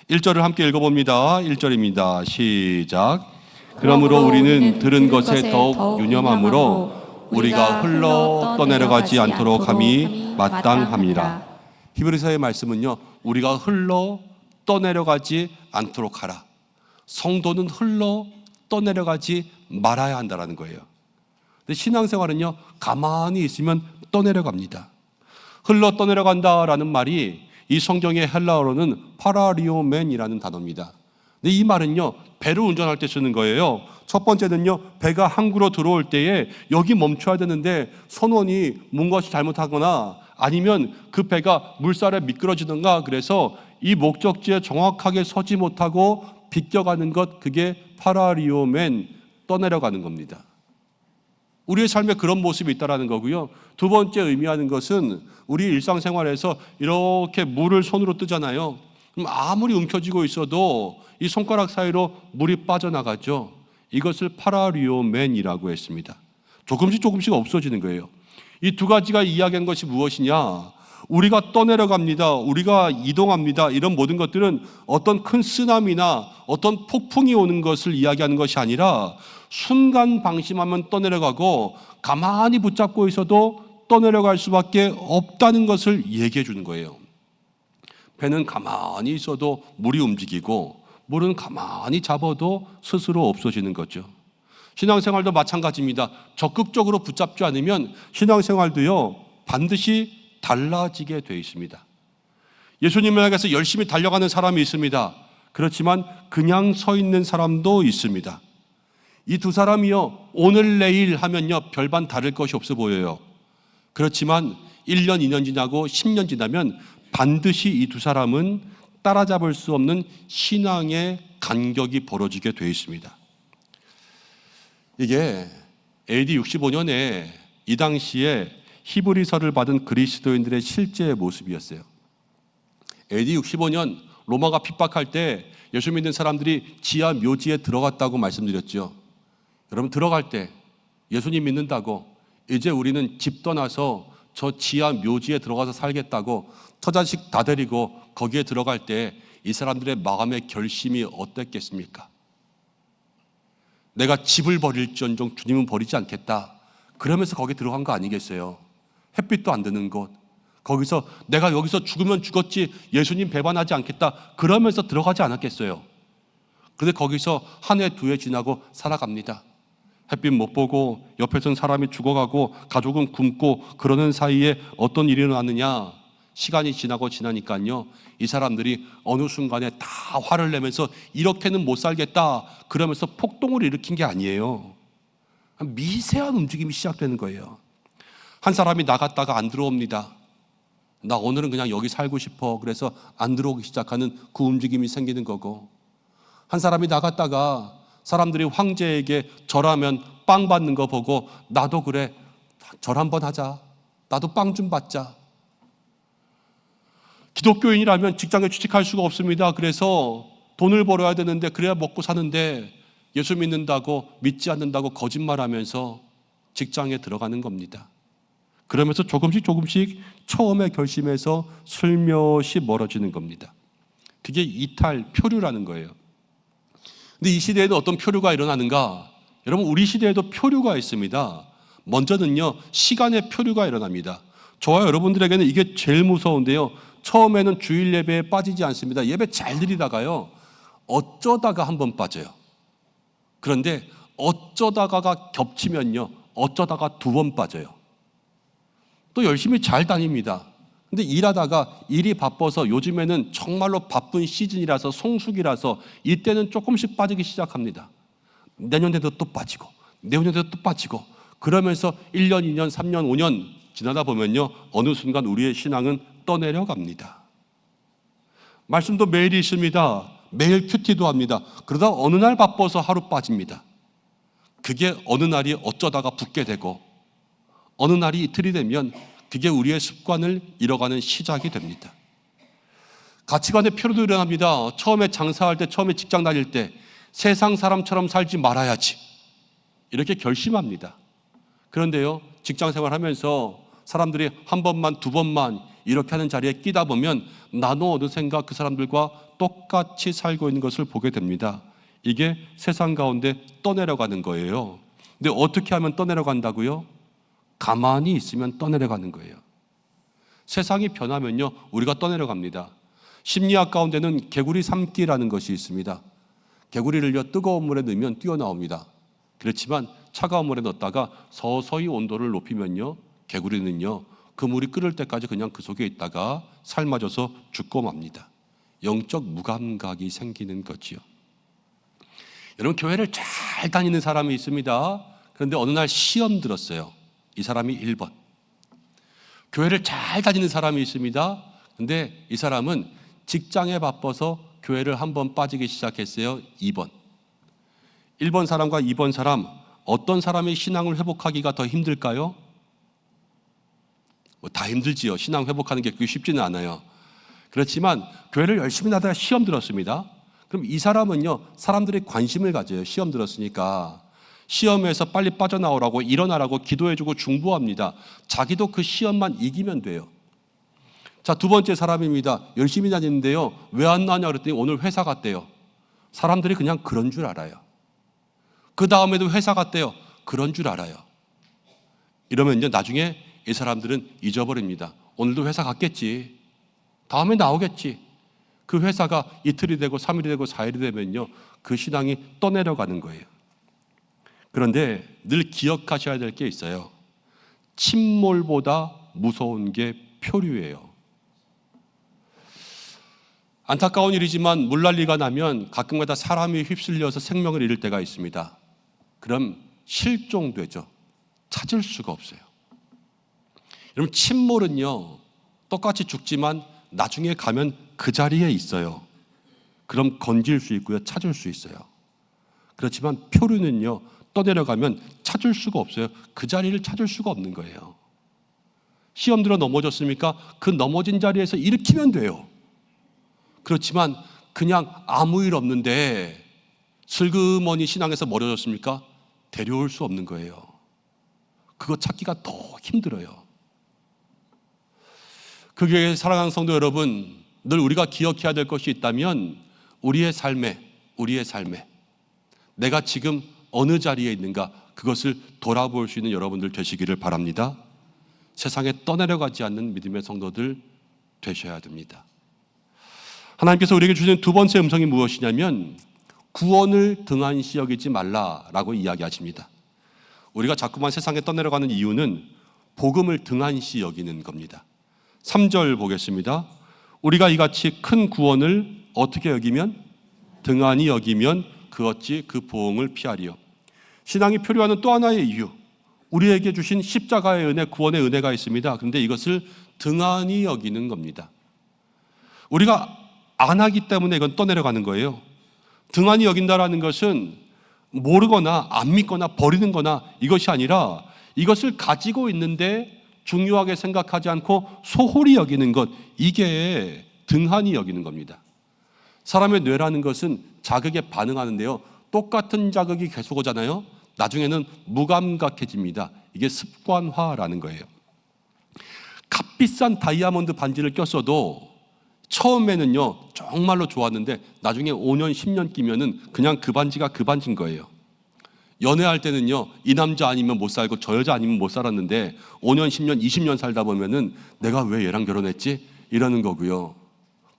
1절을 함께 읽어봅니다. 1절입니다. 시작. 그러므로 우리는 들은 것에 더욱 유념함으로 우리가 흘러 떠내려가지 않도록 함이 마땅함이라. 히브리서의 말씀은요, 우리가 흘러 떠내려가지 않도록 하라. 성도는 흘러 떠내려가지 말아야 한다는 거예요. 근데 신앙생활은요, 가만히 있으면 떠내려갑니다. 흘러 떠내려간다라는 말이 이 성경의 헬라어로는 파라리오멘이라는 단어입니다. 근데 이 말은요, 배를 운전할 때 쓰는 거예요. 첫 번째는요, 배가 항구로 들어올 때에 여기 멈춰야 되는데 선원이 뭔가시 잘못하거나 아니면 그 배가 물살에 미끄러지든가 그래서 이 목적지에 정확하게 서지 못하고 비껴가는 것, 그게 파라리오멘, 떠내려가는 겁니다. 우리의 삶에 그런 모습이 있다는 거고요. 두 번째 의미하는 것은 우리 일상생활에서 이렇게 물을 손으로 뜨잖아요. 그럼 아무리 움켜쥐고 있어도 이 손가락 사이로 물이 빠져나가죠. 이것을 파라리오멘이라고 했습니다. 조금씩 없어지는 거예요. 이 두 가지가 이야기한 것이 무엇이냐? 우리가 떠내려갑니다. 우리가 이동합니다. 이런 모든 것들은 어떤 큰 쓰나미나 어떤 폭풍이 오는 것을 이야기하는 것이 아니라 순간 방심하면 떠내려가고 가만히 붙잡고 있어도 떠내려갈 수밖에 없다는 것을 얘기해 주는 거예요. 배는 가만히 있어도 물이 움직이고 물은 가만히 잡아도 스스로 없어지는 거죠. 신앙생활도 마찬가지입니다. 적극적으로 붙잡지 않으면 신앙생활도요 반드시 달라지게 되어 있습니다. 예수님을 향해서 열심히 달려가는 사람이 있습니다. 그렇지만 그냥 서 있는 사람도 있습니다. 이 두 사람이요 오늘 내일 하면요 별반 다를 것이 없어 보여요. 그렇지만 1년 2년 지나고 10년 지나면 반드시 이 두 사람은 따라잡을 수 없는 신앙의 간격이 벌어지게 되어 있습니다. 이게 AD 65년에 이 당시에 히브리서를 받은 그리스도인들의 실제 모습이었어요. AD 65년 로마가 핍박할 때 예수 믿는 사람들이 지하 묘지에 들어갔다고 말씀드렸죠. 여러분 들어갈 때 예수님 믿는다고 이제 우리는 집 떠나서 저 지하 묘지에 들어가서 살겠다고 처자식 다 데리고 거기에 들어갈 때 이 사람들의 마음의 결심이 어땠겠습니까? 내가 집을 버릴지언정 주님은 버리지 않겠다. 그러면서 거기 들어간 거 아니겠어요? 햇빛도 안 드는 곳, 거기서 내가 여기서 죽으면 죽었지 예수님 배반하지 않겠다. 그러면서 들어가지 않았겠어요? 그런데 거기서 한 해, 두 해 지나고 살아갑니다. 햇빛 못 보고 옆에서는 사람이 죽어가고 가족은 굶고 그러는 사이에 어떤 일이 일어났느냐? 시간이 지나고 지나니까요 이 사람들이 어느 순간에 다 화를 내면서 이렇게는 못 살겠다 그러면서 폭동을 일으킨 게 아니에요. 미세한 움직임이 시작되는 거예요. 한 사람이 나갔다가 안 들어옵니다. 나 오늘은 그냥 여기 살고 싶어. 그래서 안 들어오기 시작하는 그 움직임이 생기는 거고, 한 사람이 나갔다가 사람들이 황제에게 절하면 빵 받는 거 보고 나도 그래 절 한번 하자, 나도 빵 좀 받자. 기독교인이라면 직장에 취직할 수가 없습니다. 그래서 돈을 벌어야 되는데 그래야 먹고 사는데 예수 믿는다고 믿지 않는다고 거짓말하면서 직장에 들어가는 겁니다. 그러면서 조금씩 처음에 결심해서 슬며시 멀어지는 겁니다. 그게 이탈, 표류라는 거예요. 근데 이 시대에는 어떤 표류가 일어나는가? 여러분 우리 시대에도 표류가 있습니다. 먼저는요 시간의 표류가 일어납니다. 저와 여러분들에게는 이게 제일 무서운데요, 처음에는 주일 예배에 빠지지 않습니다. 예배 잘 드리다가요 어쩌다가 한번 빠져요. 그런데 어쩌다가가 겹치면요 어쩌다가 두 번 빠져요. 또 열심히 잘 다닙니다. 근데 일하다가 일이 바빠서 요즘에는 정말로 바쁜 시즌이라서 성수기라서 이때는 조금씩 빠지기 시작합니다. 내년에도 또 빠지고 내후년에도 또 빠지고 그러면서 1년, 2년, 3년, 5년 지나다 보면요 어느 순간 우리의 신앙은 떠내려갑니다. 말씀도 매일 있습니다. 매일 큐티도 합니다. 그러다 어느 날 바빠서 하루 빠집니다. 그게 어느 날이 어쩌다가 붙게 되고 어느 날이 이틀이 되면 그게 우리의 습관을 잃어가는 시작이 됩니다. 가치관의 표류도 일어납니다. 처음에 장사할 때, 처음에 직장 다닐 때 세상 사람처럼 살지 말아야지 이렇게 결심합니다. 그런데요 직장 생활하면서 사람들이 한 번만 두 번만 이렇게 하는 자리에 끼다 보면 나도 어느샌가 그 사람들과 똑같이 살고 있는 것을 보게 됩니다. 이게 세상 가운데 떠내려가는 거예요. 근데 어떻게 하면 떠내려간다고요? 가만히 있으면 떠내려가는 거예요. 세상이 변하면요 우리가 떠내려갑니다. 심리학 가운데는 개구리 삼기라는 것이 있습니다. 개구리를요 뜨거운 물에 넣으면 뛰어나옵니다. 그렇지만 차가운 물에 넣었다가 서서히 온도를 높이면요 개구리는요 그 물이 끓을 때까지 그냥 그 속에 있다가 삶아져서 죽고 맙니다. 영적 무감각이 생기는 거지요. 여러분 교회를 잘 다니는 사람이 있습니다. 그런데 어느 날 시험 들었어요. 이 사람이 1번. 교회를 잘 다니는 사람이 있습니다. 근데 이 사람은 직장에 바빠서 교회를 한번 빠지기 시작했어요. 2번. 1번 사람과 2번 사람, 어떤 사람의 신앙을 회복하기가 더 힘들까요? 다 힘들지요. 신앙 회복하는 게 그게 쉽지는 않아요. 그렇지만 교회를 열심히 나다가 시험 들었습니다. 그럼 이 사람은요 사람들이 관심을 가져요. 시험 들었으니까 시험에서 빨리 빠져나오라고 일어나라고 기도해주고 중보합니다. 자기도 그 시험만 이기면 돼요. 자, 두 번째 사람입니다. 열심히 다니는데요. 왜 안 나냐 그랬더니 오늘 회사 갔대요. 사람들이 그냥 그런 줄 알아요. 그 다음에도 회사 갔대요. 그런 줄 알아요. 이러면 이제 나중에 이 사람들은 잊어버립니다. 오늘도 회사 갔겠지. 다음에 나오겠지. 그 회사가 이틀이 되고 3일이 되고 4일이 되면요, 그 신앙이 떠내려가는 거예요. 그런데 늘 기억하셔야 될 게 있어요. 침몰보다 무서운 게 표류예요. 안타까운 일이지만 물난리가 나면 가끔가다 사람이 휩쓸려서 생명을 잃을 때가 있습니다. 그럼 실종되죠. 찾을 수가 없어요. 여러분, 침몰은요, 똑같이 죽지만 나중에 가면 그 자리에 있어요. 그럼 건질 수 있고요, 찾을 수 있어요. 그렇지만 표류는요, 떠내려가면 찾을 수가 없어요. 그 자리를 찾을 수가 없는 거예요. 시험 들어 넘어졌습니까? 그 넘어진 자리에서 일으키면 돼요. 그렇지만 그냥 아무 일 없는데 슬그머니 신앙에서 멀어졌습니까? 데려올 수 없는 거예요. 그거 찾기가 더 힘들어요. 그게 사랑하는 성도 여러분, 늘 우리가 기억해야 될 것이 있다면 우리의 삶에 내가 지금 어느 자리에 있는가, 그것을 돌아볼 수 있는 여러분들 되시기를 바랍니다. 세상에 떠내려가지 않는 믿음의 성도들 되셔야 됩니다. 하나님께서 우리에게 주시는 두 번째 음성이 무엇이냐면 구원을 등한시 여기지 말라라고 이야기하십니다. 우리가 자꾸만 세상에 떠내려가는 이유는 복음을 등한시 여기는 겁니다. 3절 보겠습니다. 우리가 이같이 큰 구원을 어떻게 여기면? 등한히 여기면 그 어찌 그 보응을 피하리요. 신앙이 표류하는 또 하나의 이유, 우리에게 주신 십자가의 은혜, 구원의 은혜가 있습니다. 그런데 이것을 등한히 여기는 겁니다. 우리가 안 하기 때문에 이건 떠내려가는 거예요. 등한히 여긴다라는 것은 모르거나 안 믿거나 버리는 거나 이것이 아니라 이것을 가지고 있는데 중요하게 생각하지 않고 소홀히 여기는 것, 이게 등한히 여기는 겁니다. 사람의 뇌라는 것은 자극에 반응하는데요, 똑같은 자극이 계속 오잖아요. 나중에는 무감각해집니다. 이게 습관화라는 거예요. 값비싼 다이아몬드 반지를 꼈어도 처음에는요 정말로 좋았는데 나중에 5년 10년 끼면은 그냥 그 반지가 그 반지인 거예요. 연애할 때는요 이 남자 아니면 못 살고 저 여자 아니면 못 살았는데 5년 10년 20년 살다 보면은 내가 왜 얘랑 결혼했지? 이러는 거고요.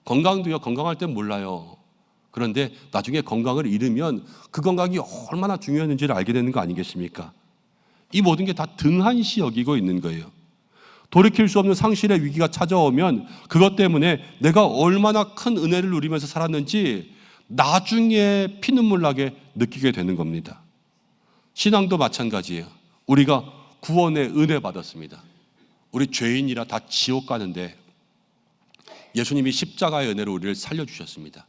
건강도요, 건강할 땐 몰라요. 그런데 나중에 건강을 잃으면 그 건강이 얼마나 중요했는지를 알게 되는 거 아니겠습니까? 이 모든 게 다 등한시 여기고 있는 거예요. 돌이킬 수 없는 상실의 위기가 찾아오면 그것 때문에 내가 얼마나 큰 은혜를 누리면서 살았는지 나중에 피눈물 나게 느끼게 되는 겁니다. 신앙도 마찬가지예요. 우리가 구원의 은혜 받았습니다. 우리 죄인이라 다 지옥 가는데 예수님이 십자가의 은혜로 우리를 살려주셨습니다.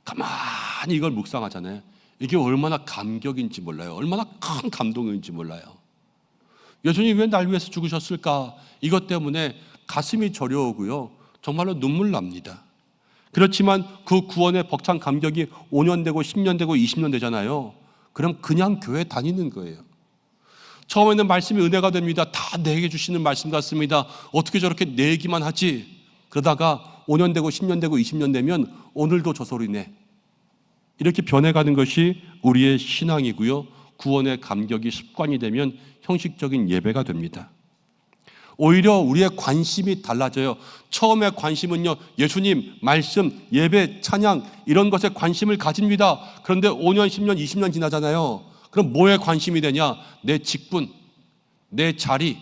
가만히 이걸 묵상하잖아요. 이게 얼마나 감격인지 몰라요. 얼마나 큰 감동인지 몰라요. 예수님이 왜 날 위해서 죽으셨을까? 이것 때문에 가슴이 저려오고요, 정말로 눈물 납니다. 그렇지만 그 구원의 벅찬 감격이 5년 되고 10년 되고 20년 되잖아요. 그럼 그냥 교회 다니는 거예요. 처음에는 말씀이 은혜가 됩니다. 다 내게 주시는 말씀 같습니다. 어떻게 저렇게 내 얘기만 하지? 그러다가 5년 되고 10년 되고 20년 되면 오늘도 저 소리네. 이렇게 변해가는 것이 우리의 신앙이고요, 구원의 감격이 습관이 되면 형식적인 예배가 됩니다. 오히려 우리의 관심이 달라져요. 처음에 관심은요, 예수님, 말씀, 예배, 찬양 이런 것에 관심을 가집니다. 그런데 5년, 10년, 20년 지나잖아요. 그럼 뭐에 관심이 되냐? 내 직분, 내 자리,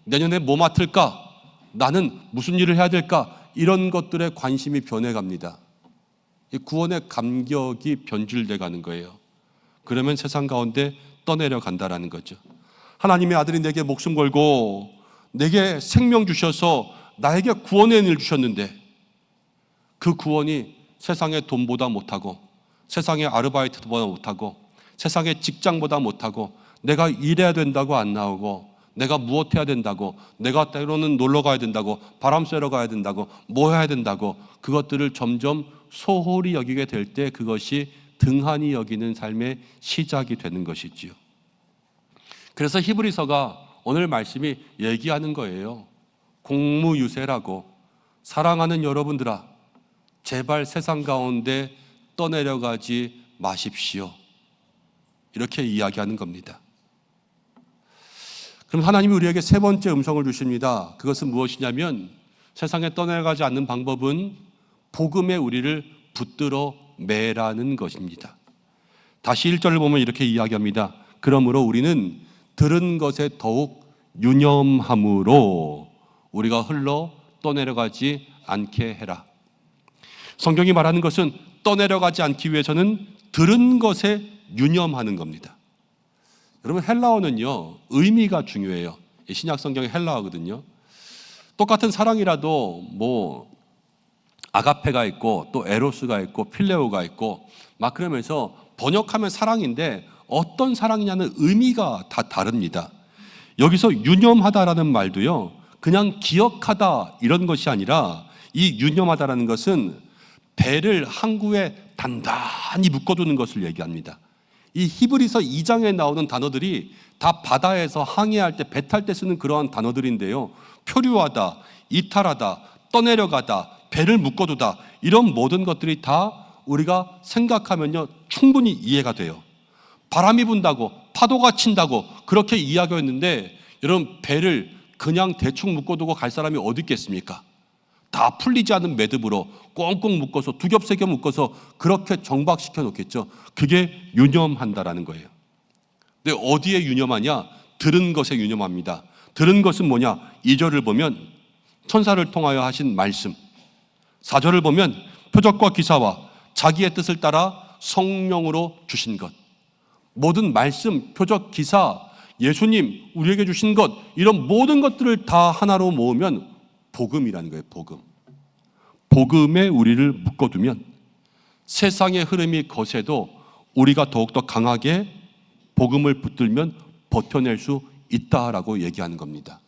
내년에 뭐 맡을까? 나는 무슨 일을 해야 될까? 이런 것들에 관심이 변해갑니다. 이 구원의 감격이 변질돼 가는 거예요. 그러면 세상 가운데 떠내려 간다라는 거죠. 하나님의 아들이 내게 목숨 걸고 내게 생명 주셔서 나에게 구원의 은혜를 주셨는데 그 구원이 세상의 돈보다 못하고 세상의 아르바이트보다 못하고 세상의 직장보다 못하고 내가 일해야 된다고 안 나오고 내가 무엇 해야 된다고, 내가 때로는 놀러 가야 된다고, 바람 쐬러 가야 된다고, 뭐 해야 된다고, 그것들을 점점 소홀히 여기게 될 때 그것이 등한히 여기는 삶의 시작이 되는 것이지요. 그래서 히브리서가 오늘 말씀이 얘기하는 거예요. 공무유세라고, 사랑하는 여러분들아, 제발 세상 가운데 떠내려가지 마십시오. 이렇게 이야기하는 겁니다. 그럼 하나님이 우리에게 세 번째 음성을 주십니다. 그것은 무엇이냐면 세상에 떠내려가지 않는 방법은 복음에 우리를 붙들어 매라는 것입니다. 다시 1절을 보면 이렇게 이야기합니다. 그러므로 우리는 들은 것에 더욱 유념함으로 우리가 흘러 떠내려가지 않게 해라. 성경이 말하는 것은 떠내려가지 않기 위해서는 들은 것에 유념하는 겁니다. 여러분, 헬라어는요 의미가 중요해요. 신약 성경의 헬라어거든요. 똑같은 사랑이라도 뭐 아가페가 있고 또 에로스가 있고 필레오가 있고 막 그러면서 번역하면 사랑인데 어떤 사랑이냐는 의미가 다 다릅니다. 여기서 유념하다라는 말도요 그냥 기억하다 이런 것이 아니라 이 유념하다라는 것은 배를 항구에 단단히 묶어두는 것을 얘기합니다. 이 히브리서 2장에 나오는 단어들이 다 바다에서 항해할 때, 배 탈 때 쓰는 그러한 단어들인데요, 표류하다, 이탈하다, 떠내려가다, 배를 묶어두다, 이런 모든 것들이 다 우리가 생각하면요 충분히 이해가 돼요. 바람이 분다고, 파도가 친다고 그렇게 이야기했는데 여러분, 배를 그냥 대충 묶어두고 갈 사람이 어디 있겠습니까? 다 풀리지 않은 매듭으로 꽁꽁 묶어서 두 겹 세 겹 묶어서 그렇게 정박시켜 놓겠죠. 그게 유념한다라는 거예요. 근데 어디에 유념하냐? 들은 것에 유념합니다. 들은 것은 뭐냐? 2절을 보면 천사를 통하여 하신 말씀, 4절을 보면 표적과 기사와 자기의 뜻을 따라 성령으로 주신 것. 모든 말씀, 표적, 기사, 예수님 우리에게 주신 것, 이런 모든 것들을 다 하나로 모으면 복음이라는 거예요. 복음. 복음에 우리를 묶어두면 세상의 흐름이 거세도 우리가 더욱더 강하게 복음을 붙들면 버텨낼 수 있다라고 얘기하는 겁니다.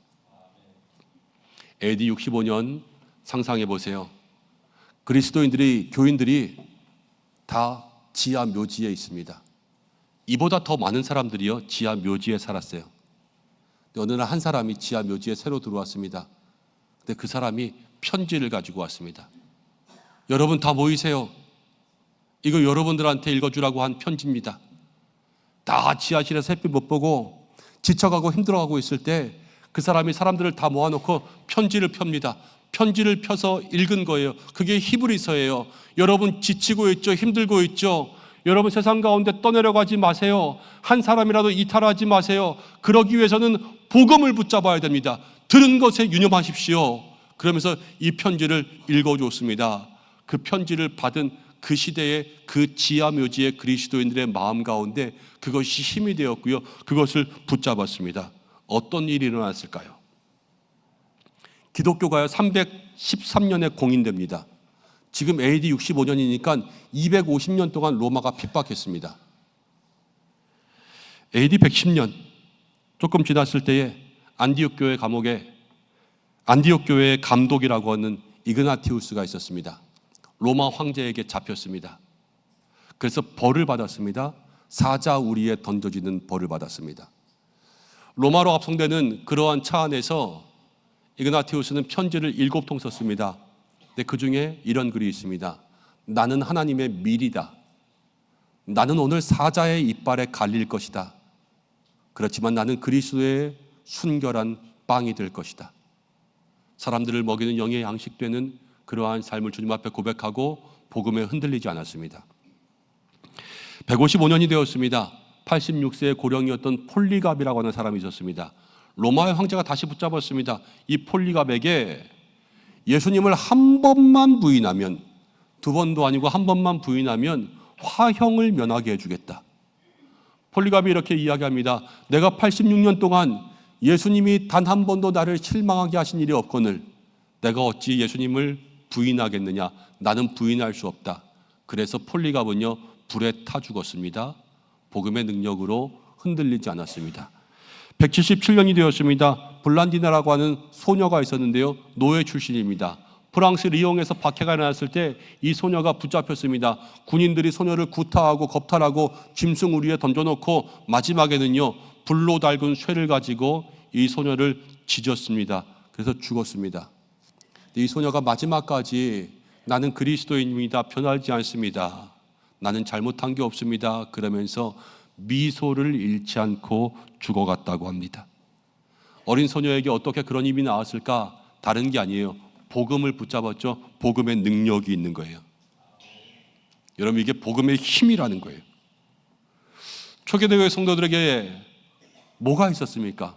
AD 65년 상상해 보세요. 그리스도인들이, 교인들이 다 지하 묘지에 있습니다. 이보다 더 많은 사람들이요 지하 묘지에 살았어요. 근데 어느 날 한 사람이 지하 묘지에 새로 들어왔습니다. 근데 그 사람이 편지를 가지고 왔습니다. 여러분 다 모이세요. 이거 여러분들한테 읽어주라고 한 편지입니다. 다 지하실에서 햇빛 못 보고 지쳐가고 힘들어가고 있을 때 그 사람이 사람들을 다 모아놓고 편지를 펴니다. 편지를 펴서 읽은 거예요. 그게 히브리서예요. 여러분 지치고 있죠? 힘들고 있죠? 여러분 세상 가운데 떠내려가지 마세요. 한 사람이라도 이탈하지 마세요. 그러기 위해서는 복음을 붙잡아야 됩니다. 들은 것에 유념하십시오. 그러면서 이 편지를 읽어줬습니다. 그 편지를 받은 그 시대의 그 지하 묘지의 그리스도인들의 마음 가운데 그것이 힘이 되었고요. 그것을 붙잡았습니다. 어떤 일이 일어났을까요? 기독교가요 313년에 공인됩니다. 지금 AD 65년이니까 250년 동안 로마가 핍박했습니다. AD 110년 조금 지났을 때에 안디옥 교회 감옥에 안디옥 교회의 감독이라고 하는 이그나티우스가 있었습니다. 로마 황제에게 잡혔습니다. 그래서 벌을 받았습니다. 사자 우리에 던져지는 벌을 받았습니다. 로마로 압송되는 그러한 차 안에서 이그나티우스는 편지를 7통 썼습니다. 근데 그 중에 이런 글이 있습니다. 나는 하나님의 밀이다. 나는 오늘 사자의 이빨에 갈릴 것이다. 그렇지만 나는 그리스도의 순결한 빵이 될 것이다. 사람들을 먹이는 영의 양식 되는 그러한 삶을 주님 앞에 고백하고 복음에 흔들리지 않았습니다. 155년이 되었습니다. 86세의 고령이었던 폴리갑이라고 하는 사람이 있었습니다. 로마의 황제가 다시 붙잡았습니다. 이 폴리갑에게 예수님을 한 번만 부인하면, 두 번도 아니고 한 번만 부인하면 화형을 면하게 해주겠다. 폴리갑이 이렇게 이야기합니다. 내가 86년 동안 예수님이 단 한 번도 나를 실망하게 하신 일이 없거늘 내가 어찌 예수님을 부인하겠느냐. 나는 부인할 수 없다. 그래서 폴리갑은요 불에 타 죽었습니다. 복음의 능력으로 흔들리지 않았습니다. 177년이 되었습니다. 블란디나라고 하는 소녀가 있었는데요. 노예 출신입니다. 프랑스 리옹에서 박해가 일어났을 때 이 소녀가 붙잡혔습니다. 군인들이 소녀를 구타하고 겁탈하고 짐승 우리에 던져놓고 마지막에는요 불로 달군 쇠를 가지고 이 소녀를 지졌습니다. 그래서 죽었습니다. 이 소녀가 마지막까지 나는 그리스도인입니다, 변하지 않습니다, 나는 잘못한 게 없습니다 그러면서 미소를 잃지 않고 죽어갔다고 합니다. 어린 소녀에게 어떻게 그런 힘이 나왔을까? 다른 게 아니에요. 복음을 붙잡았죠. 복음의 능력이 있는 거예요. 여러분, 이게 복음의 힘이라는 거예요. 초대교회 성도들에게 뭐가 있었습니까?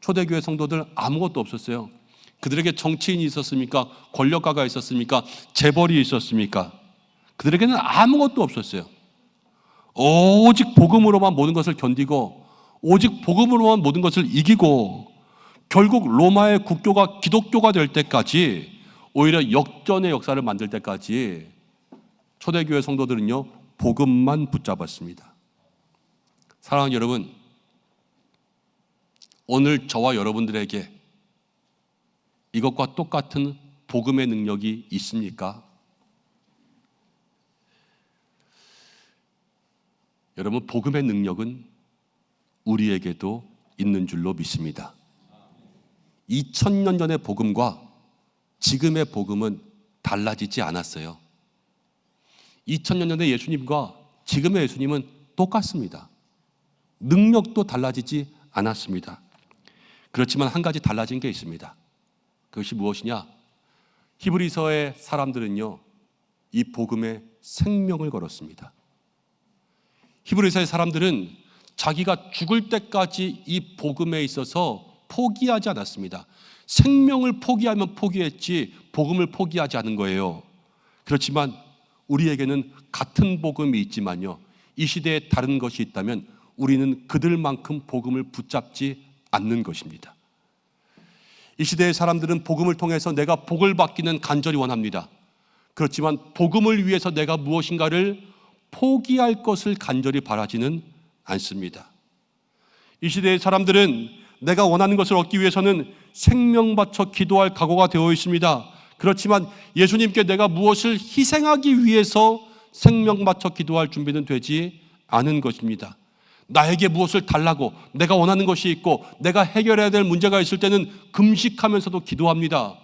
초대교회 성도들 아무것도 없었어요. 그들에게 정치인이 있었습니까? 권력가가 있었습니까? 재벌이 있었습니까? 그들에게는 아무것도 없었어요. 오직 복음으로만 모든 것을 견디고, 오직 복음으로만 모든 것을 이기고, 결국 로마의 국교가 기독교가 될 때까지, 오히려 역전의 역사를 만들 때까지 초대교회 성도들은요, 복음만 붙잡았습니다. 사랑하는 여러분, 오늘 저와 여러분들에게 이것과 똑같은 복음의 능력이 있습니까? 여러분, 복음의 능력은 우리에게도 있는 줄로 믿습니다. 2000년 전의 복음과 지금의 복음은 달라지지 않았어요. 2000년 전의 예수님과 지금의 예수님은 똑같습니다. 능력도 달라지지 않았습니다. 그렇지만 한 가지 달라진 게 있습니다. 그것이 무엇이냐? 히브리서의 사람들은요, 이 복음에 생명을 걸었습니다. 히브리서의 사람들은 자기가 죽을 때까지 이 복음에 있어서 포기하지 않았습니다. 생명을 포기하면 포기했지 복음을 포기하지 않은 거예요. 그렇지만 우리에게는 같은 복음이 있지만요, 이 시대에 다른 것이 있다면 우리는 그들만큼 복음을 붙잡지 않는 것입니다. 이 시대의 사람들은 복음을 통해서 내가 복을 받기는 간절히 원합니다. 그렇지만 복음을 위해서 내가 무엇인가를 포기할 것을 간절히 바라지는 않습니다. 이 시대의 사람들은 내가 원하는 것을 얻기 위해서는 생명 바쳐 기도할 각오가 되어 있습니다. 그렇지만 예수님께 내가 무엇을 희생하기 위해서 생명 바쳐 기도할 준비는 되지 않은 것입니다. 나에게 무엇을 달라고, 내가 원하는 것이 있고 내가 해결해야 될 문제가 있을 때는 금식하면서도 기도합니다.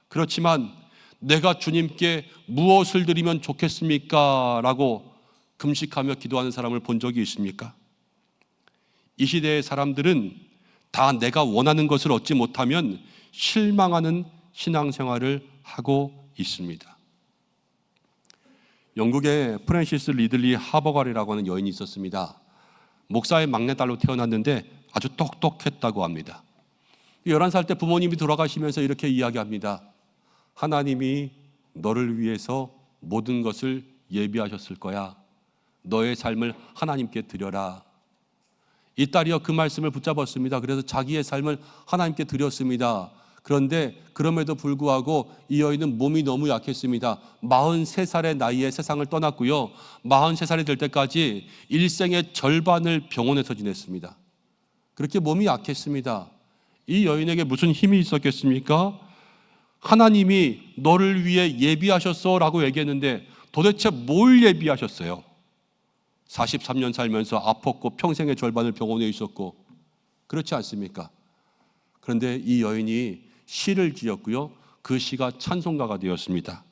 그렇지만 내가 주님께 무엇을 드리면 좋겠습니까? 라고 금식하며 기도하는 사람을 본 적이 있습니까? 이 시대의 사람들은 다 내가 원하는 것을 얻지 못하면 실망하는 신앙생활을 하고 있습니다. 영국의 프랜시스 리들리 하버갈이라고 하는 여인이 있었습니다. 목사의 막내딸로 태어났는데 아주 똑똑했다고 합니다. 11살 때 부모님이 돌아가시면서 이렇게 이야기합니다. 하나님이 너를 위해서 모든 것을 예비하셨을 거야. 너의 삶을 하나님께 드려라. 이 딸이요, 그 말씀을 붙잡았습니다. 그래서 자기의 삶을 하나님께 드렸습니다. 그런데 그럼에도 불구하고 이 여인은 몸이 너무 약했습니다. 43살의 나이에 세상을 떠났고요, 43살이 될 때까지 일생의 절반을 병원에서 지냈습니다. 그렇게 몸이 약했습니다. 이 여인에게 무슨 힘이 있었겠습니까? 하나님이 너를 위해 예비하셨어 라고 얘기했는데 도대체 뭘 예비하셨어요? 43년 살면서 아팠고 평생의 절반을 병원에 있었고, 그렇지 않습니까? 그런데 이 여인이 시를 지었고요, 그 시가 찬송가가 되었습니다.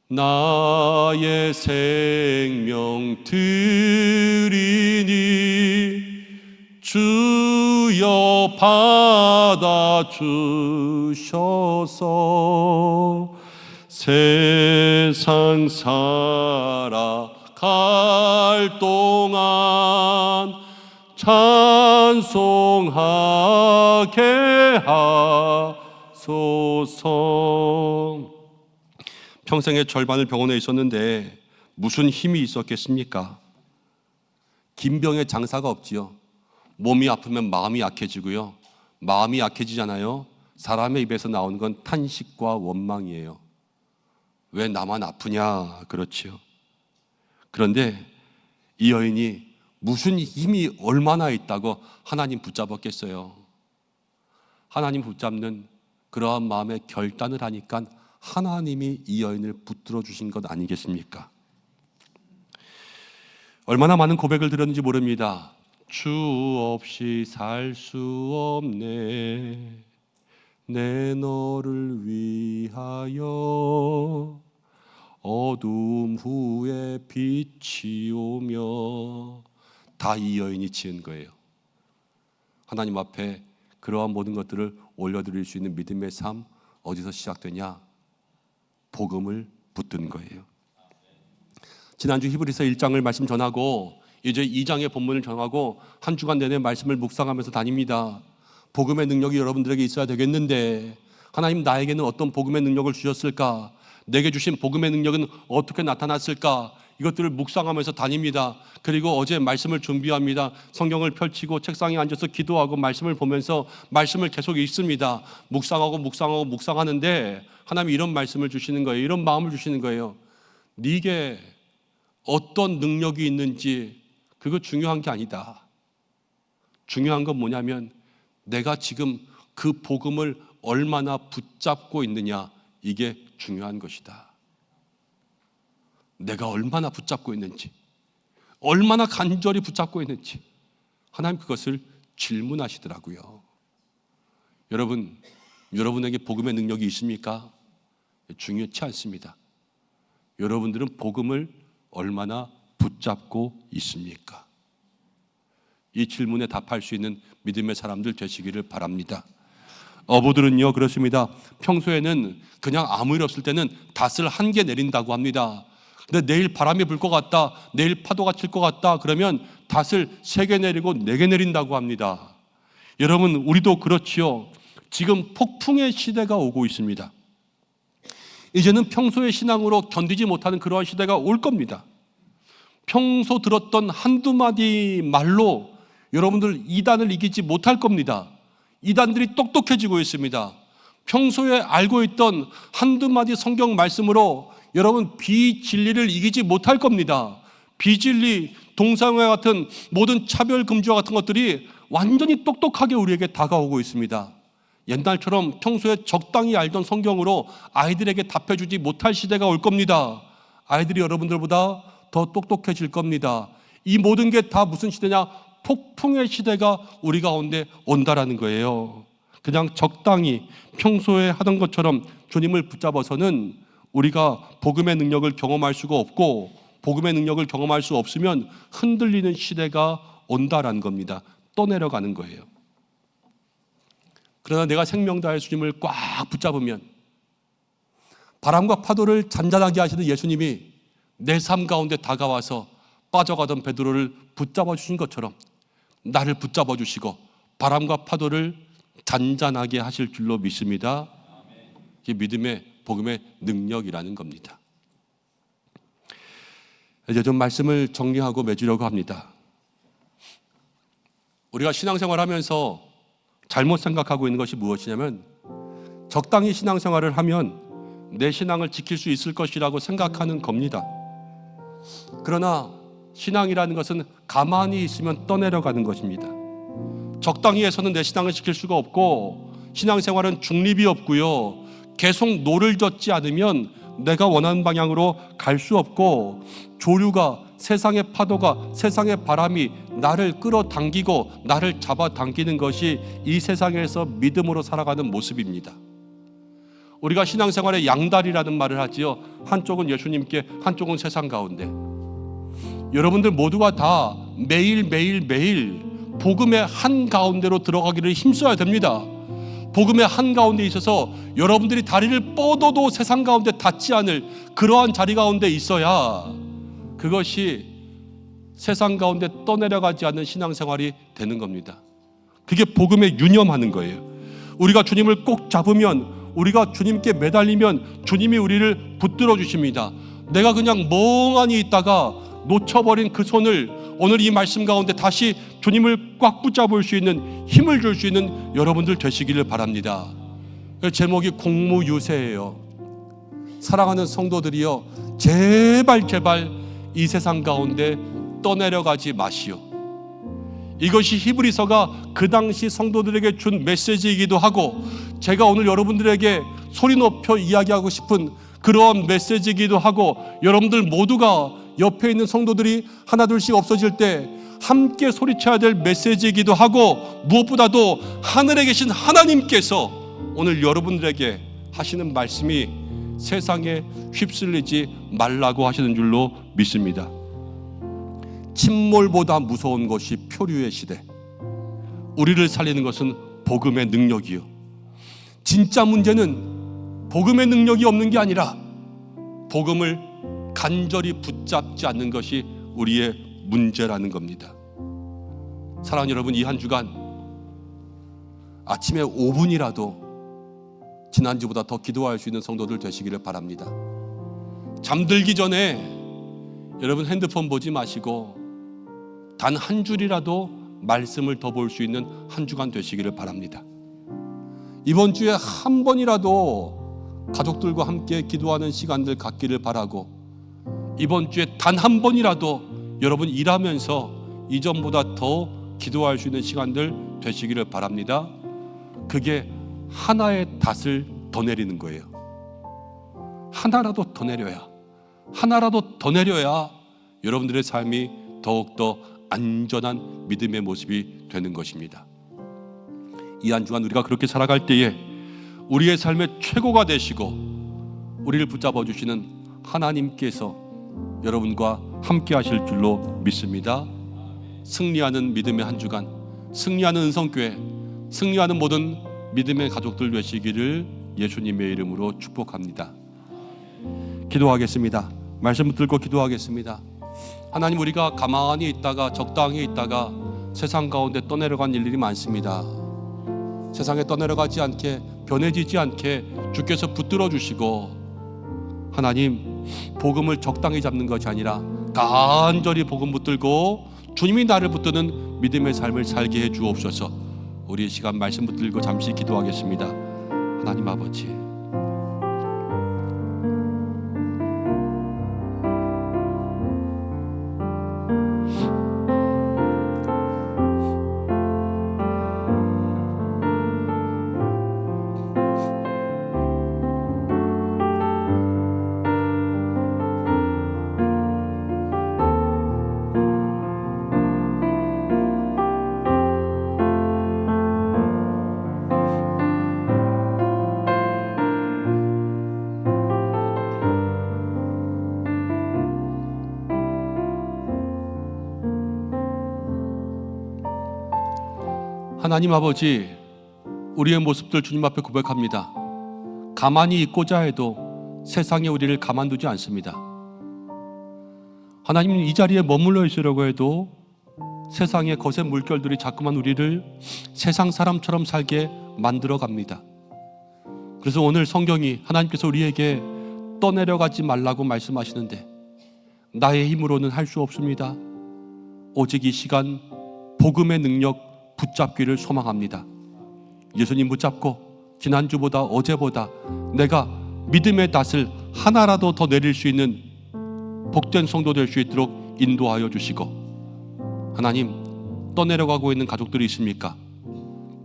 나의 생명 드리니 주여 받아 주셔서 세상 살아갈 동안 찬송하게 하소서. 평생의 절반을 병원에 있었는데 무슨 힘이 있었겠습니까? 김병의 장사가 없지요. 몸이 아프면 마음이 약해지고요, 마음이 약해지잖아요. 사람의 입에서 나오는 건 탄식과 원망이에요. 왜 나만 아프냐, 그렇지요. 그런데 이 여인이 무슨 힘이 얼마나 있다고 하나님 붙잡았겠어요. 하나님 붙잡는 그러한 마음의 결단을 하니까 하나님이 이 여인을 붙들어 주신 것 아니겠습니까? 얼마나 많은 고백을 들었는지 모릅니다. 주 없이 살 수 없네, 내 너를 위하여 어둠 후에 빛이 오며. 다 이 여인이 지은 거예요. 하나님 앞에 그러한 모든 것들을 올려드릴 수 있는 믿음의 삶, 어디서 시작되냐? 복음을 붙든 거예요. 지난주 히브리서 1장을 말씀 전하고 이제 2장의 본문을 전하고 한 주간 내내 말씀을 묵상하면서 다닙니다. 복음의 능력이 여러분들에게 있어야 되겠는데 하나님 나에게는 어떤 복음의 능력을 주셨을까? 내게 주신 복음의 능력은 어떻게 나타났을까? 이것들을 묵상하면서 다닙니다. 그리고 어제 말씀을 준비합니다. 성경을 펼치고 책상에 앉아서 기도하고 말씀을 보면서 말씀을 계속 읽습니다. 묵상하는데 하나님이 이런 말씀을 주시는 거예요. 이런 마음을 주시는 거예요. 네게 어떤 능력이 있는지 그거 중요한 게 아니다. 중요한 건 뭐냐면 내가 지금 그 복음을 얼마나 붙잡고 있느냐, 이게 중요한 것이다. 내가 얼마나 붙잡고 있는지, 얼마나 간절히 붙잡고 있는지 하나님 그것을 질문하시더라고요. 여러분, 여러분에게 복음의 능력이 있습니까? 중요치 않습니다. 여러분들은 복음을 얼마나 붙잡고 있습니까? 이 질문에 답할 수 있는 믿음의 사람들 되시기를 바랍니다. 어부들은요 그렇습니다. 평소에는 그냥 아무 일 없을 때는 닷을 한 개 내린다고 합니다. 근데 내일 바람이 불 것 같다, 내일 파도가 칠 것 같다 그러면 닷을 3개 내리고 4개 내린다고 합니다. 여러분, 우리도 그렇지요. 지금 폭풍의 시대가 오고 있습니다. 이제는 평소의 신앙으로 견디지 못하는 그러한 시대가 올 겁니다. 평소 들었던 한두 마디 말로 여러분들 이단을 이기지 못할 겁니다. 이단들이 똑똑해지고 있습니다. 평소에 알고 있던 한두 마디 성경 말씀으로 여러분 비진리를 이기지 못할 겁니다. 비진리, 동성애 같은 모든 차별 금지와 같은 것들이 완전히 똑똑하게 우리에게 다가오고 있습니다. 옛날처럼 평소에 적당히 알던 성경으로 아이들에게 답해주지 못할 시대가 올 겁니다. 아이들이 여러분들보다 더 똑똑해질 겁니다. 이 모든 게 다 무슨 시대냐? 폭풍의 시대가 우리 가운데 온다라는 거예요. 그냥 적당히 평소에 하던 것처럼 주님을 붙잡아서는 우리가 복음의 능력을 경험할 수가 없고, 복음의 능력을 경험할 수 없으면 흔들리는 시대가 온다라는 겁니다. 떠내려가는 거예요. 그러나 내가 생명 다해 주님을 꽉 붙잡으면 바람과 파도를 잔잔하게 하시는 예수님이 내 삶 가운데 다가와서 빠져가던 베드로를 붙잡아 주신 것처럼 나를 붙잡아 주시고 바람과 파도를 잔잔하게 하실 줄로 믿습니다. 이게 믿음의 복음의 능력이라는 겁니다. 이제 좀 말씀을 정리하고 맺으려고 합니다. 우리가 신앙생활하면서 잘못 생각하고 있는 것이 무엇이냐면 적당히 신앙생활을 하면 내 신앙을 지킬 수 있을 것이라고 생각하는 겁니다. 그러나 신앙이라는 것은 가만히 있으면 떠내려가는 것입니다. 적당히 해서는 내 신앙을 지킬 수가 없고, 신앙생활은 중립이 없고요, 계속 노를 젓지 않으면 내가 원하는 방향으로 갈 수 없고, 조류가, 세상의 파도가, 세상의 바람이 나를 끌어당기고 나를 잡아당기는 것이 이 세상에서 믿음으로 살아가는 모습입니다. 우리가 신앙생활의 양다리라는 말을 하지요. 한쪽은 예수님께, 한쪽은 세상 가운데. 여러분들 모두가 다 매일 복음의 한가운데로 들어가기를 힘써야 됩니다. 복음의 한가운데 있어서 여러분들이 다리를 뻗어도 세상 가운데 닿지 않을 그러한 자리 가운데 있어야 그것이 세상 가운데 떠내려가지 않는 신앙생활이 되는 겁니다. 그게 복음에 유념하는 거예요. 우리가 주님을 꼭 잡으면, 우리가 주님께 매달리면 주님이 우리를 붙들어 주십니다. 내가 그냥 멍하니 있다가 놓쳐버린 그 손을 오늘 이 말씀 가운데 다시 주님을 꽉 붙잡을 수 있는 힘을 줄 수 있는 여러분들 되시기를 바랍니다. 제목이 공무유세예요. 사랑하는 성도들이여, 제발 이 세상 가운데 떠내려가지 마시오. 이것이 히브리서가 그 당시 성도들에게 준 메시지이기도 하고, 제가 오늘 여러분들에게 소리 높여 이야기하고 싶은 그러한 메시지이기도 하고, 여러분들 모두가 옆에 있는 성도들이 하나둘씩 없어질 때 함께 소리쳐야 될 메시지이기도 하고, 무엇보다도 하늘에 계신 하나님께서 오늘 여러분들에게 하시는 말씀이 세상에 휩쓸리지 말라고 하시는 줄로 믿습니다. 침몰보다 무서운 것이 표류의 시대. 우리를 살리는 것은 복음의 능력이요. 진짜 문제는 복음의 능력이 없는 게 아니라 복음을 간절히 붙잡지 않는 것이 우리의 문제라는 겁니다. 사랑하는 여러분, 이 한 주간 아침에 5분이라도 지난주보다 더 기도할 수 있는 성도들 되시기를 바랍니다. 잠들기 전에 여러분 핸드폰 보지 마시고 단 한 줄이라도 말씀을 더 볼 수 있는 한 주간 되시기를 바랍니다. 이번 주에 한 번이라도 가족들과 함께 기도하는 시간들 갖기를 바라고, 이번 주에 단 한 번이라도 여러분 일하면서 이전보다 더 기도할 수 있는 시간들 되시기를 바랍니다. 그게 하나의 닷을 더 내리는 거예요. 하나라도 더 내려야 여러분들의 삶이 더욱더 안전한 믿음의 모습이 되는 것입니다. 이 한 주간 우리가 그렇게 살아갈 때에 우리의 삶의 최고가 되시고 우리를 붙잡아 주시는 하나님께서 여러분과 함께 하실 줄로 믿습니다. 승리하는 믿음의 한 주간, 승리하는 은성교회, 승리하는 모든 믿음의 가족들 되시기를 예수님의 이름으로 축복합니다. 기도하겠습니다. 말씀 붙들고 기도하겠습니다. 하나님, 우리가 가만히 있다가 적당히 있다가 세상 가운데 떠내려간 일들이 많습니다. 세상에 떠내려가지 않게, 변해지지 않게 주께서 붙들어 주시고, 하나님, 복음을 적당히 잡는 것이 아니라 간절히 복음 붙들고 주님이 나를 붙드는 믿음의 삶을 살게 해 주옵소서. 우리 시간 말씀 붙들고 잠시 기도하겠습니다. 하나님 아버지, 하나님 아버지, 우리의 모습들 주님 앞에 고백합니다. 가만히 있고자 해도 세상에 우리를 가만두지 않습니다. 하나님, 이 자리에 머물러 있으려고 해도 세상의 거센 물결들이 자꾸만 우리를 세상 사람처럼 살게 만들어 갑니다. 그래서 오늘 성경이 하나님께서 우리에게 떠내려가지 말라고 말씀하시는데, 나의 힘으로는 할 수 없습니다. 오직 이 시간 복음의 능력 붙잡기를 소망합니다. 예수님 붙잡고 지난주보다 어제보다 내가 믿음의 닷을 하나라도 더 내릴 수 있는 복된 성도 될 수 있도록 인도하여 주시고, 하나님, 떠내려가고 있는 가족들이 있습니까?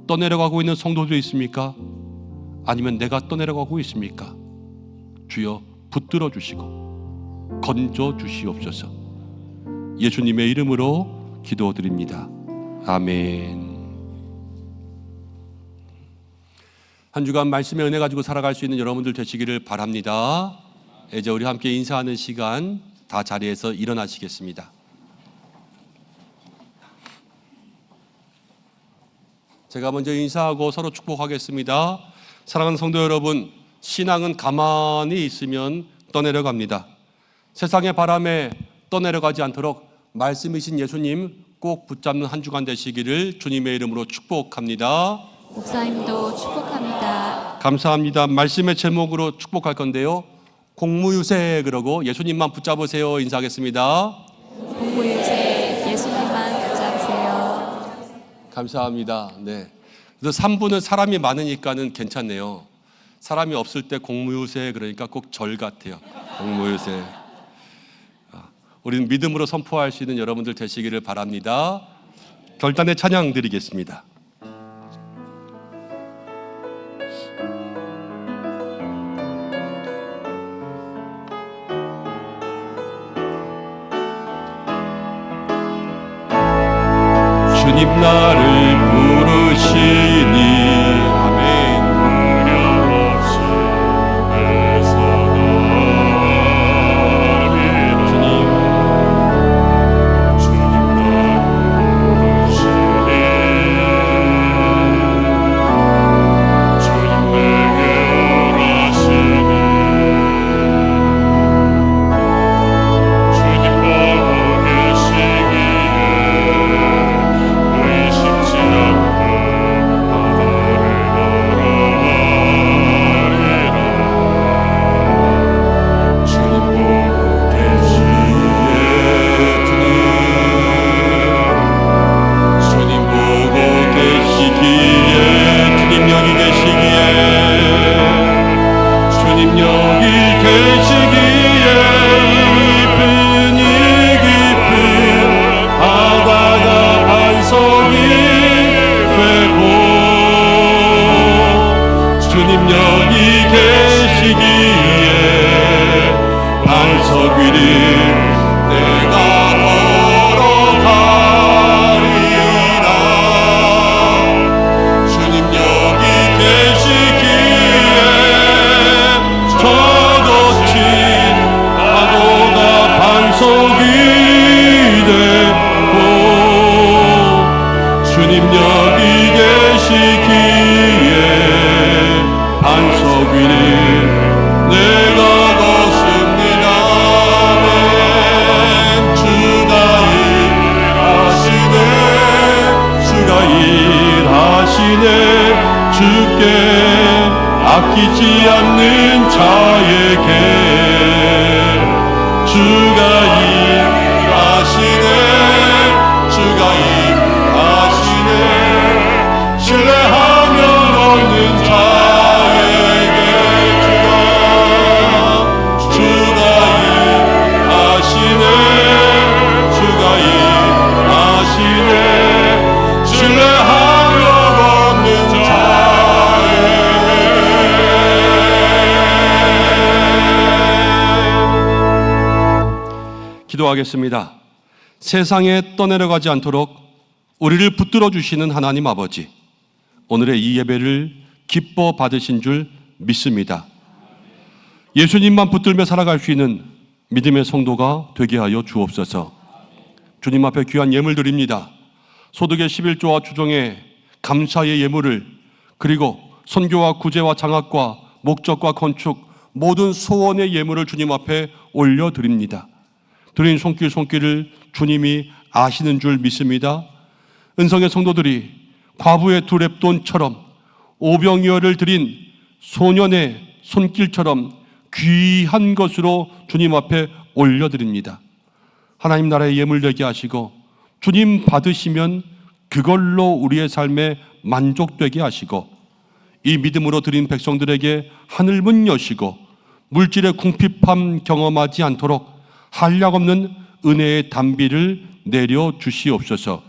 떠내려가고 있는 성도들이 있습니까? 아니면 내가 떠내려가고 있습니까? 주여 붙들어 주시고 건져 주시옵소서. 예수님의 이름으로 기도드립니다. 아멘. 한 주간 말씀의 은혜 가지고 살아갈 수 있는 여러분들 되시기를 바랍니다. 이제 우리 함께 인사하는 시간, 다 자리에서 일어나시겠습니다. 제가 먼저 인사하고 서로 축복하겠습니다. 사랑하는 성도 여러분, 신앙은 가만히 있으면 떠내려갑니다. 세상의 바람에 떠내려가지 않도록 말씀이신 예수님 꼭 붙잡는 한 주간 되시기를 주님의 이름으로 축복합니다. 목사님도 축복합니다. 감사합니다. 말씀의 제목으로 축복할 건데요, 공무유세, 그러고 예수님만 붙잡으세요 인사하겠습니다. 공무유세, 예수님만 붙잡으세요. 감사합니다. 네. 그래서 3부는 사람이 많으니까는 괜찮네요. 사람이 없을 때 공무유세, 그러니까 꼭 절 같아요. 공무유세. 우리는 믿음으로 선포할 수 있는 여러분들 되시기를 바랍니다. 결단의 찬양 드리겠습니다. 주님 나를 부르시니, 아멘. 주님 여기 계시기에 반석 위를 내가 걸어가리라. 주님 여기 계시기에 저 거친 파도가 반석이 되고 주님 여기 계시기에 반석 위를 내가 걷습니다. 주가 일하시네, 주가 일하시네. 주께 아끼지 않는 자에게 주가 일하시네, 주가 일하시네. 신뢰하면 얻는 자에게 주가 일하시네, 주가 일하시네. 신뢰하면 얻는 자에게. 기도하겠습니다. 세상에 떠내려가지 않도록 우리를 붙들어 주시는 하나님 아버지, 오늘의 이 예배를 기뻐 받으신 줄 믿습니다. 예수님만 붙들며 살아갈 수 있는 믿음의 성도가 되게 하여 주옵소서. 주님 앞에 귀한 예물 드립니다. 소득의 11조와 주종의 감사의 예물을, 그리고 선교와 구제와 장학과 목적과 건축 모든 소원의 예물을 주님 앞에 올려드립니다. 드린 손길을 주님이 아시는 줄 믿습니다. 은성의 성도들이 과부의 두 렙돈처럼 오병이어를 드린 소년의 손길처럼 귀한 것으로 주님 앞에 올려드립니다. 하나님 나라의 예물 되게 하시고 주님 받으시면 그걸로 우리의 삶에 만족되게 하시고 이 믿음으로 드린 백성들에게 하늘문 여시고 물질의 궁핍함 경험하지 않도록 한량없는 은혜의 단비를 내려주시옵소서.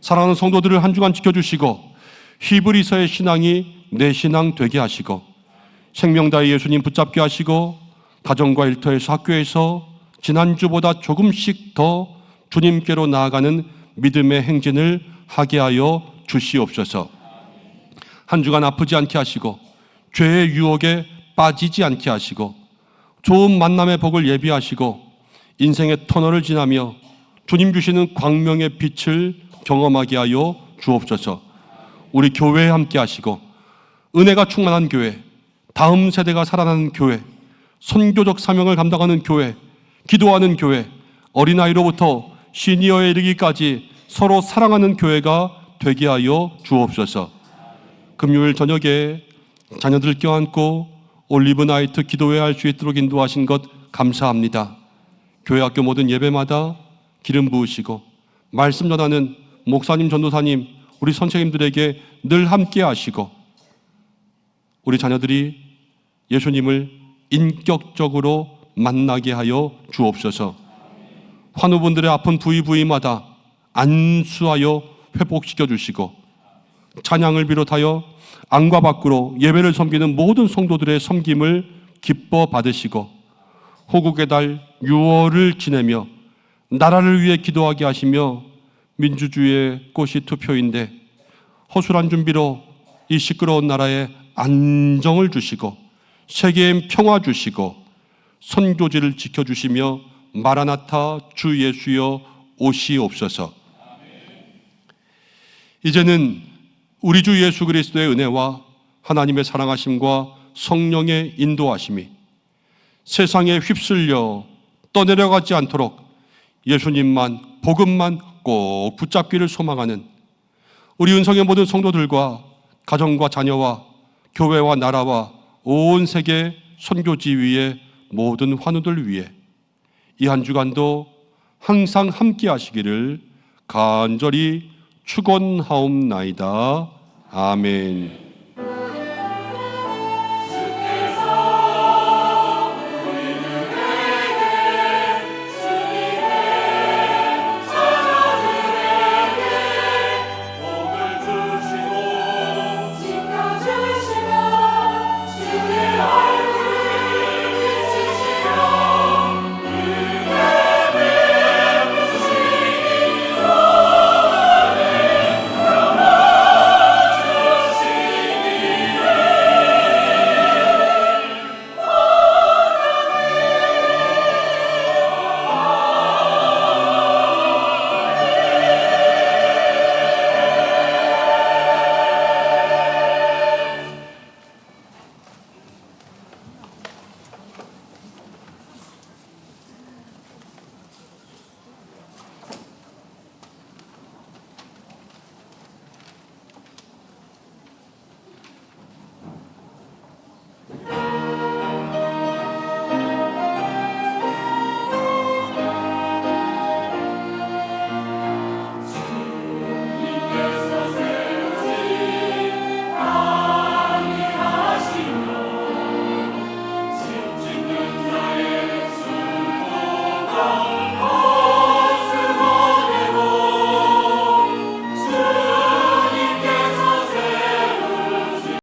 사랑하는 성도들을 한 주간 지켜주시고 히브리서의 신앙이 내 신앙 되게 하시고 생명다의 예수님 붙잡게 하시고 가정과 일터에서 학교에서 지난주보다 조금씩 더 주님께로 나아가는 믿음의 행진을 하게 하여 주시옵소서. 한 주간 아프지 않게 하시고 죄의 유혹에 빠지지 않게 하시고 좋은 만남의 복을 예비하시고 인생의 터널을 지나며 주님 주시는 광명의 빛을 경험하게 하여 주옵소서. 우리 교회에 함께 하시고 은혜가 충만한 교회, 다음 세대가 살아나는 교회, 선교적 사명을 감당하는 교회, 기도하는 교회, 어린아이로부터 시니어에 이르기까지 서로 사랑하는 교회가 되게 하여 주옵소서. 금요일 저녁에 자녀들 껴안고 올리브 나이트 기도회 할 수 있도록 인도하신 것 감사합니다. 교회 학교 모든 예배마다 기름 부으시고 말씀 전하는 목사님, 전도사님, 우리 선생님들에게 늘 함께 하시고 우리 자녀들이 예수님을 인격적으로 만나게 하여 주옵소서. 환우분들의 아픈 부위마다 안수하여 회복시켜 주시고 찬양을 비롯하여 안과 밖으로 예배를 섬기는 모든 성도들의 섬김을 기뻐 받으시고 호국의 달 6월을 지내며 나라를 위해 기도하게 하시며 민주주의의 꽃이 투표인데 허술한 준비로 이 시끄러운 나라에 안정을 주시고 세계에 평화 주시고 선교지를 지켜주시며 마라나타 주 예수여 오시옵소서. 이제는 우리 주 예수 그리스도의 은혜와 하나님의 사랑하심과 성령의 인도하심이 세상에 휩쓸려 떠내려가지 않도록 예수님만, 복음만 꼭 붙잡기를 소망하는 우리 은성의 모든 성도들과 가정과 자녀와 교회와 나라와 온 세계 선교지 위에 모든 환우들 위해 이 한 주간도 항상 함께 하시기를 간절히 축원하옵나이다. 아멘.